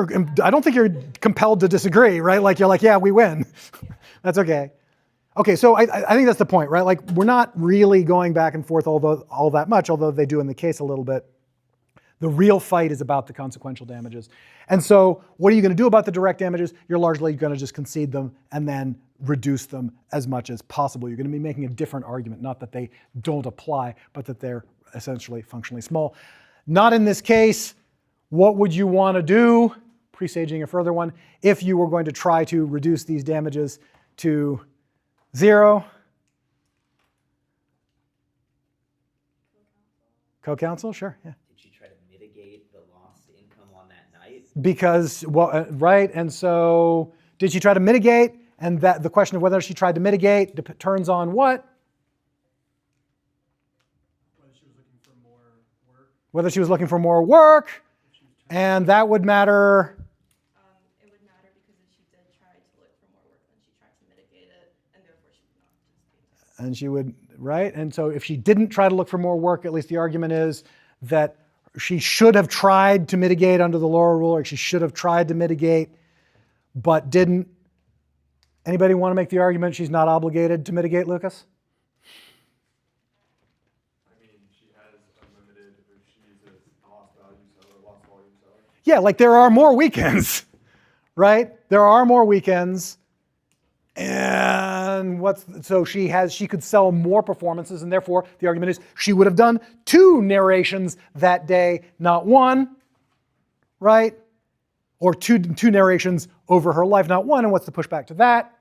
[SPEAKER 1] you're compelled to disagree, right? Like you're like, yeah, we win. That's okay. Okay, so I think that's the point, right? Like we're not really going back and forth all that much, although they do in the case a little bit. The real fight is about the consequential damages. And so what are you going to do about the direct damages? You're largely going to just concede them and then reduce them as much as possible. You're going to be making a different argument, not that they don't apply, but that they're essentially functionally small. Not in this case. What would you want to do, presaging a further one, if you were going to try to reduce these damages to 0? Co-counsel, sure, yeah.
[SPEAKER 12] Did she try to mitigate the lost income on that night?
[SPEAKER 1] Because, well, right, and so did she try to mitigate? And that the question of whether she tried to mitigate turns on what?
[SPEAKER 7] Whether she was looking for more work.
[SPEAKER 1] Whether she was looking for more work, and that would matter.
[SPEAKER 11] It would matter because if she did try to look for more work, then she tried to mitigate it, and therefore she would not participate.
[SPEAKER 1] And she would, right? And so if she didn't try to look for more work, at least the argument is that she should have tried to mitigate under the lower rule, or she should have tried to mitigate, but didn't. Anybody want to make the argument she's not obligated to mitigate, Lucas?
[SPEAKER 8] I mean, she has unlimited, or she's a lost value seller, lost volume seller.
[SPEAKER 1] Yeah, like there are more weekends, right? There are more weekends. And so she could sell more performances, and therefore the argument is she would have done 2 narrations that day, not 1, right? Or two narrations over her life, not 1. And what's the pushback to that?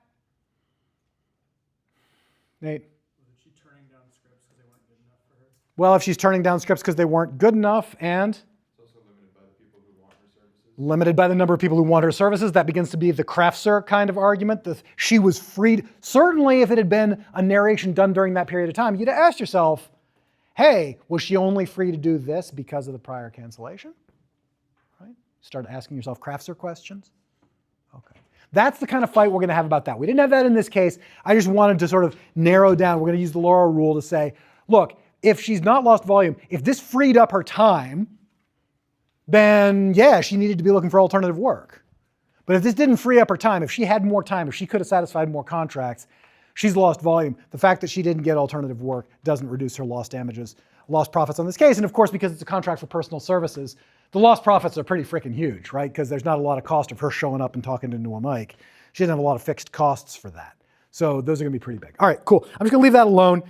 [SPEAKER 1] Nate?
[SPEAKER 7] Was she turning down scripts because they weren't good enough for her?
[SPEAKER 1] Well, if she's turning down scripts because they weren't good enough, and
[SPEAKER 8] It's also limited by the people who want her services.
[SPEAKER 1] limited by the number of people who want her services, that begins to be the Craftsir kind of argument. That she was freed. Certainly, if it had been a narration done during that period of time, you'd have asked yourself, hey, was she only free to do this because of the prior cancellation? Right? Start asking yourself Craftsir questions. Okay. That's the kind of fight we're going to have about that. We didn't have that in this case. I just wanted to sort of narrow down. We're going to use the Laura rule to say, look, if she's not lost volume, if this freed up her time, then yeah, she needed to be looking for alternative work. But if this didn't free up her time, if she had more time, if she could have satisfied more contracts, she's lost volume. The fact that she didn't get alternative work doesn't reduce her lost damages, lost profits on this case. And of course, because it's a contract for personal services, the lost profits are pretty freaking huge, right? Because there's not a lot of cost of her showing up and talking into a mic. She doesn't have a lot of fixed costs for that. So those are going to be pretty big. All right, cool. I'm just going to leave that alone.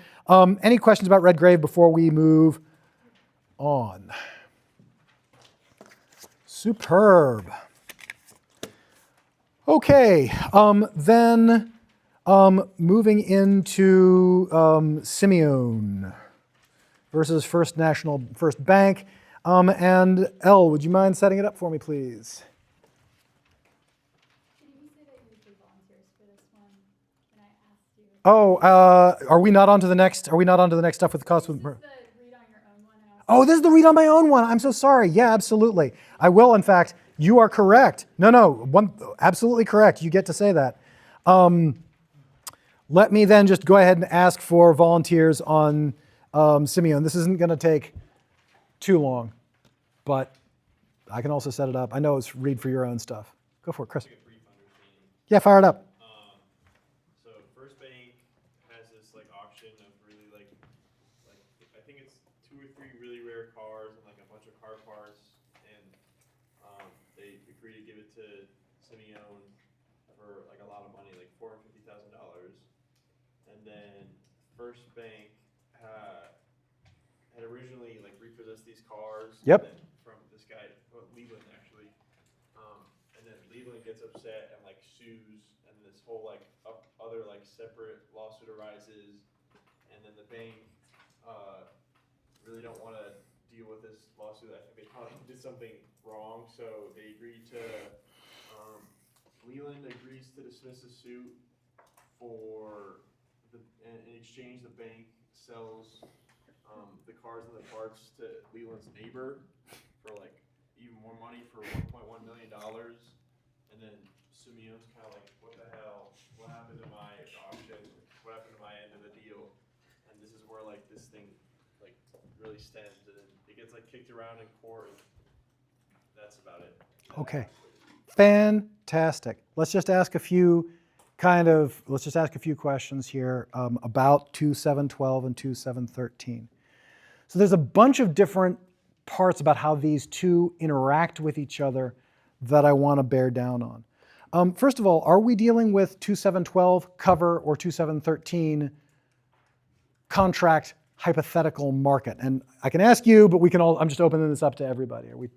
[SPEAKER 1] Any questions about Redgrave before we move on? Superb. Okay, then moving into Simeon versus First Bank. And Elle, would you mind setting it up for me, please?
[SPEAKER 5] Did you say that you would do volunteers for this one when I asked you?
[SPEAKER 1] Oh, are we not on to the next? Are we not on to the next stuff with the cost?
[SPEAKER 5] This is the read on your own one.
[SPEAKER 1] Oh, this is the read on my own one. I'm so sorry. Yeah, absolutely. I will. In fact, you are correct. No, absolutely correct. You get to say that. Let me then just go ahead and ask for volunteers on Simeon. This isn't going to take too long, but I can also set it up. I know it's read for your own stuff. Go for it, Chris.
[SPEAKER 2] Like a brief understanding.
[SPEAKER 1] Yeah, fire it up.
[SPEAKER 2] So First Bank has this like auction of really like I think it's 2 or 3 really rare cars and like a bunch of car parts, and they agree to give it to Simeon for like a lot of money, like $450,000, and then First Bank had originally like repossessed these cars.
[SPEAKER 1] Yep.
[SPEAKER 2] And then from this guy, Leland actually. And then Leland gets upset and like sues, and this whole like other like separate lawsuit arises, and then the bank really don't want to deal with this lawsuit. I think they probably did something wrong, so they agree to. Leland agrees to dismiss the suit in exchange the bank sells the cars and the parts to Leland's neighbor for like even more money for $1.1 million. And then Simeon's kind of like, what the hell? What happened to my auction? What happened to my end of the deal? And this is where like this thing like really stems, and then it gets like kicked around in court. And that's about it.
[SPEAKER 1] Okay. Fantastic. Let's just ask a few questions here about 2.7.12 and 2.7.13. So there's a bunch of different parts about how these two interact with each other that I want to bear down on. First of all, are we dealing with 2.7.12 cover or 2.7.13 contract hypothetical market? And I can ask you, but I'm just opening this up to everybody. Are we?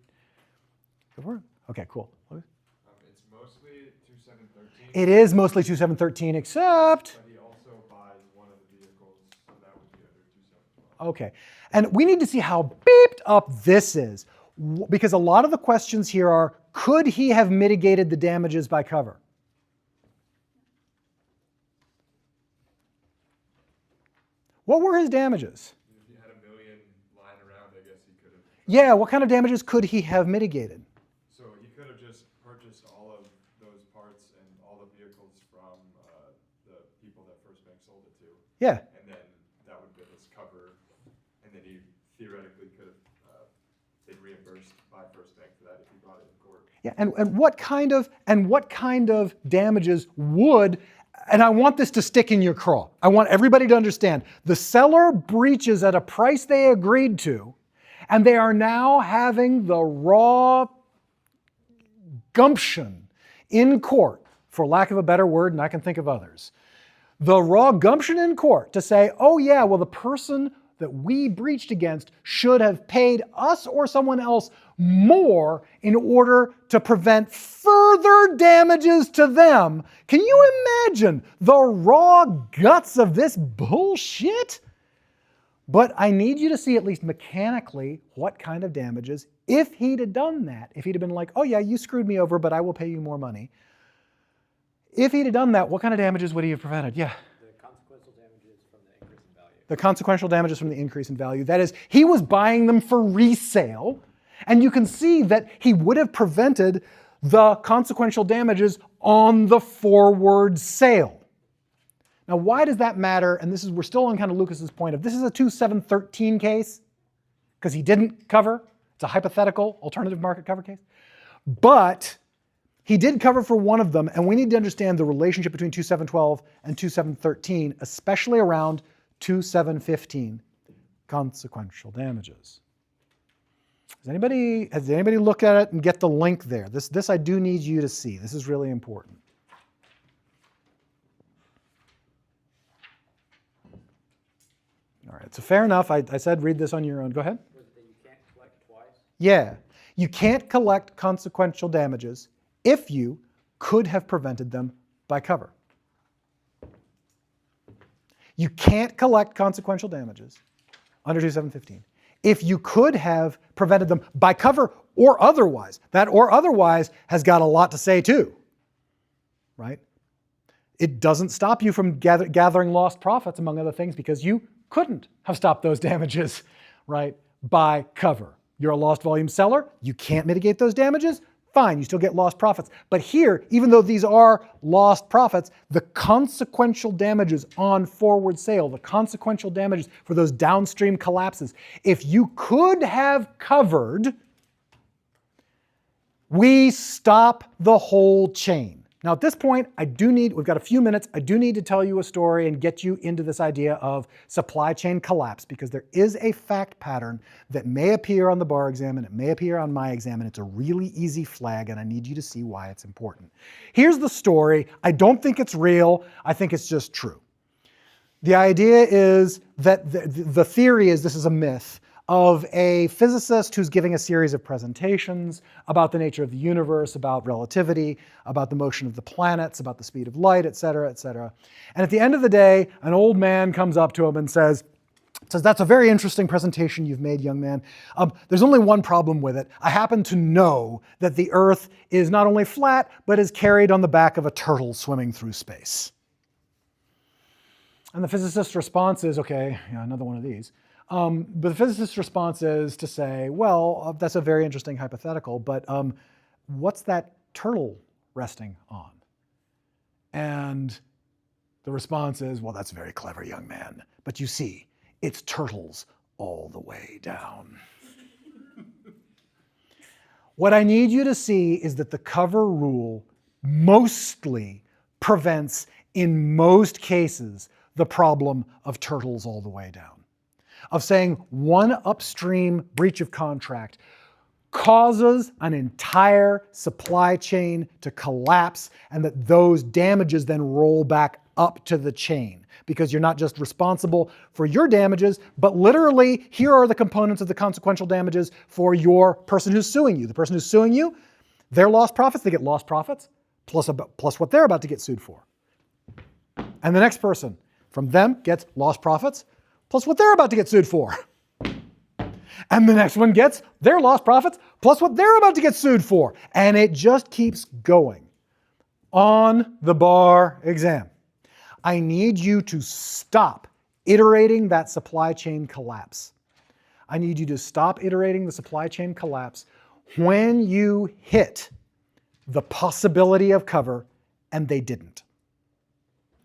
[SPEAKER 1] Go for it? Okay, cool.
[SPEAKER 8] It's mostly 2.7.13.
[SPEAKER 1] It is mostly 2.7.13, except.
[SPEAKER 8] But he also buys one of the vehicles, so that would be under 2.7.12.
[SPEAKER 1] Okay, and we need to see how beeped up this is, because a lot of the questions here are, could he have mitigated the damages by cover? What were his damages?
[SPEAKER 8] If he had $1 million lying around, I guess he could have.
[SPEAKER 1] Yeah, what kind of damages could he have mitigated?
[SPEAKER 8] So he could have just purchased all of those parts and all the vehicles from the people that First Bank sold it to.
[SPEAKER 1] Yeah.
[SPEAKER 8] And then that would give us cover, and then he theoretically could have been reimbursed by First Bank for that if he brought it in court.
[SPEAKER 1] Yeah, and what kind of damages would, and I want this to stick in your craw. I want everybody to understand, the seller breaches at a price they agreed to, and they are now having the raw gumption in court, for lack of a better word, and I can think of others, the raw gumption in court to say, oh yeah, well the person that we breached against should have paid us or someone else more in order to prevent further damages to them. Can you imagine the raw guts of this bullshit? But I need you to see at least mechanically what kind of damages, if he'd have done that, if he'd have been like, oh yeah, you screwed me over, but I will pay you more money. If he'd have done that, what kind of damages would he have prevented? Yeah. The consequential damages from the increase in value. That is, he was buying them for resale, and you can see that he would have prevented the consequential damages on the forward sale. Now, why does that matter? And we're still on kind of Lucas's point of this is a 2.7.13 case, because he didn't cover. It's a hypothetical alternative market cover case. But he did cover for one of them, and we need to understand the relationship between 2.7.12 and 2.7.13, especially around 2.7.15, consequential damages. Has anybody looked at it and get the link there? This I do need you to see. This is really important. All right, so fair enough. I said read this on your own. Go ahead.
[SPEAKER 9] You can't collect twice?
[SPEAKER 1] Yeah. You can't collect consequential damages if you could have prevented them by cover. You can't collect consequential damages under 2.7.15 if you could have prevented them by cover or otherwise. That or otherwise has got a lot to say too, right? It doesn't stop you from gathering lost profits, among other things, because you couldn't have stopped those damages, right, by cover. You're a lost volume seller. You can't mitigate those damages. Fine, you still get lost profits. But here, even though these are lost profits, the consequential damages on forward sale, the consequential damages for those downstream collapses, if you could have covered, We stop the whole chain. Now at this point, we've got a few minutes, I do need to tell you a story and get you into this idea of supply chain collapse, because there is a fact pattern that may appear on the bar exam and it may appear on my exam, and it's a really easy flag, and I need you to see why it's important. Here's the story. I don't think it's real, I think it's just true. The idea is that the theory is, this is a myth, of a physicist who's giving a series of presentations about the nature of the universe, about relativity, about the motion of the planets, about the speed of light, et cetera, et cetera. And at the end of the day, an old man comes up to him and says, that's a very interesting presentation you've made, young man. There's only one problem with it. I happen to know that the Earth is not only flat, but is carried on the back of a turtle swimming through space. And the physicist's response is, okay, yeah, another one of these. But the physicist's response is to say, well, that's a very interesting hypothetical, but what's that turtle resting on? And the response is, well, that's very clever, young man. But you see, it's turtles all the way down. What I need you to see is that the cover rule mostly prevents, in most cases, the problem of turtles all the way down. Of saying one upstream breach of contract causes an entire supply chain to collapse, and that those damages then roll back up to the chain. Because you're not just responsible for your damages, but literally, here are the components of the consequential damages for your person who's suing you. The person who's suing you, their lost profits, they get lost profits, plus what they're about to get sued for. And the next person from them gets lost profits, plus what they're about to get sued for. And the next one gets their lost profits, plus what they're about to get sued for. And it just keeps going. On the bar exam, I need you to stop iterating that supply chain collapse. I need you to stop iterating the supply chain collapse when you hit the possibility of cover, and they didn't.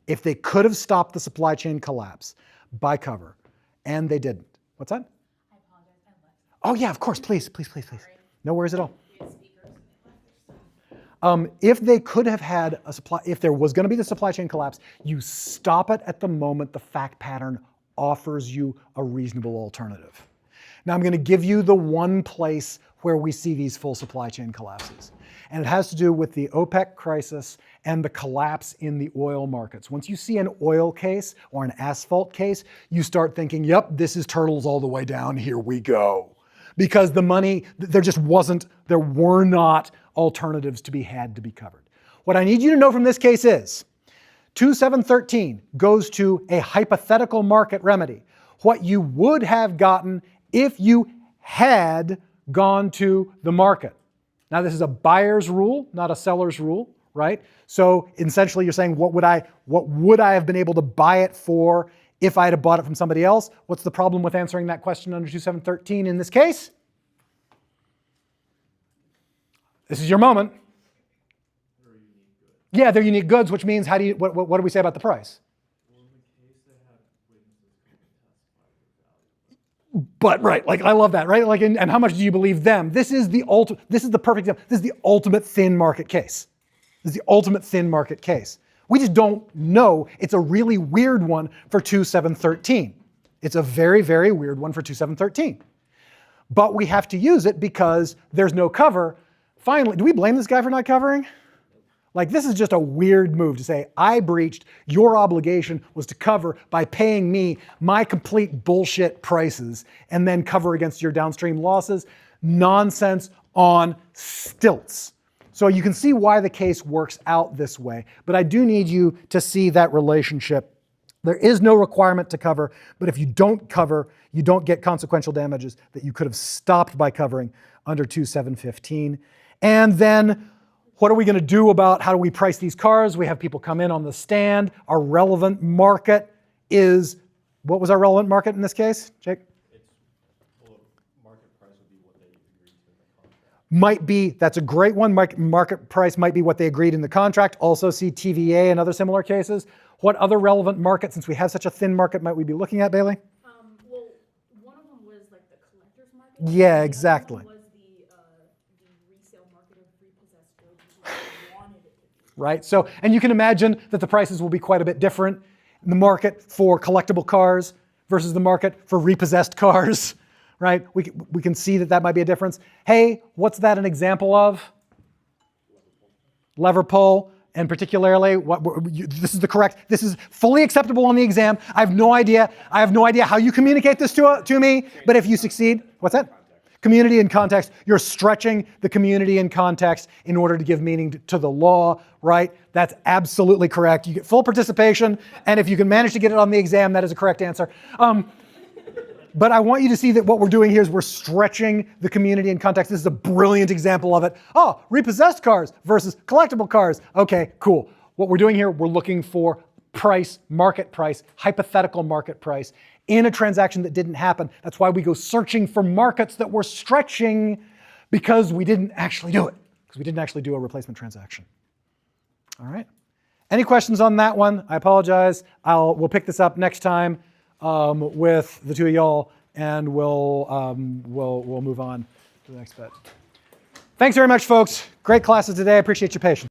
[SPEAKER 1] If they could have stopped the supply chain collapse by cover, and they didn't. What's that?
[SPEAKER 3] I apologize, I left.
[SPEAKER 1] Oh yeah, of course, please. No worries at all. If they could have had a supply, if there was going to be the supply chain collapse, you stop it at the moment the fact pattern offers you a reasonable alternative. Now I'm going to give you the one place where we see these full supply chain collapses. And it has to do with the OPEC crisis and the collapse in the oil markets. Once you see an oil case or an asphalt case, you start thinking, yep, this is turtles all the way down, here we go. Because the money, there were not alternatives to be had to be covered. What I need you to know from this case is, 2713 goes to a hypothetical market remedy. What you would have gotten if you had gone to the market. Now this is a buyer's rule, not a seller's rule, right? So essentially you're saying, what would I have been able to buy it for if I had bought it from somebody else? What's the problem with answering that question under 2713 in this case? This is your moment. Yeah, they're unique goods, which means what do we say about the price? But right, like I love that, right? Like, and how much do you believe them? This is the perfect example. This is the ultimate thin market case. This is the ultimate thin market case. We just don't know. It's a really weird one for 2713. It's a very, very weird one for 2713. But we have to use it because there's no cover. Finally, do we blame this guy for not covering? Like, this is just a weird move to say, I breached, your obligation was to cover by paying me my complete bullshit prices and then cover against your downstream losses. Nonsense on stilts. So you can see why the case works out this way, but I do need you to see that relationship. There is no requirement to cover, but if you don't cover, you don't get consequential damages that you could have stopped by covering under 2715. And then what are we going to do about how do we price these cars? We have people come in on the stand. Our relevant market is, what was our relevant market in this case, Jake?
[SPEAKER 8] Market price would be what they agreed to in the contract.
[SPEAKER 1] Might be, that's a great one. Market price might be what they agreed in the contract. Also see TVA and other similar cases. What other relevant market, since we have such a thin market, might we be looking at, Bailey?
[SPEAKER 4] Well, one of them was like the collector's market.
[SPEAKER 1] Yeah, exactly.
[SPEAKER 4] The other one was the resale market of
[SPEAKER 1] right? So, and you can imagine that the prices will be quite a bit different in the market for collectible cars versus the market for repossessed cars, right? We can see that might be a difference. Hey, what's that an example of? Lever pull, and particularly, this is fully acceptable on the exam. I have no idea how you communicate this to me, but if you succeed, what's that? Community and context. You're stretching the community and context in order to give meaning to the law, right? That's absolutely correct. You get full participation, and if you can manage to get it on the exam, that is a correct answer. But I want you to see that what we're doing here is we're stretching the community and context. This is a brilliant example of it. Oh, repossessed cars versus collectible cars. Okay, cool. What we're doing here, we're looking for price, market price, hypothetical market price in a transaction that didn't happen. That's why we go searching for markets that we're stretching, because we didn't actually do it, because we didn't actually do a replacement transaction. All right. Any questions on that one? I apologize. We'll pick this up next time with the two of y'all, and we'll move on to the next bit. Thanks very much, folks. Great classes today. I appreciate your patience.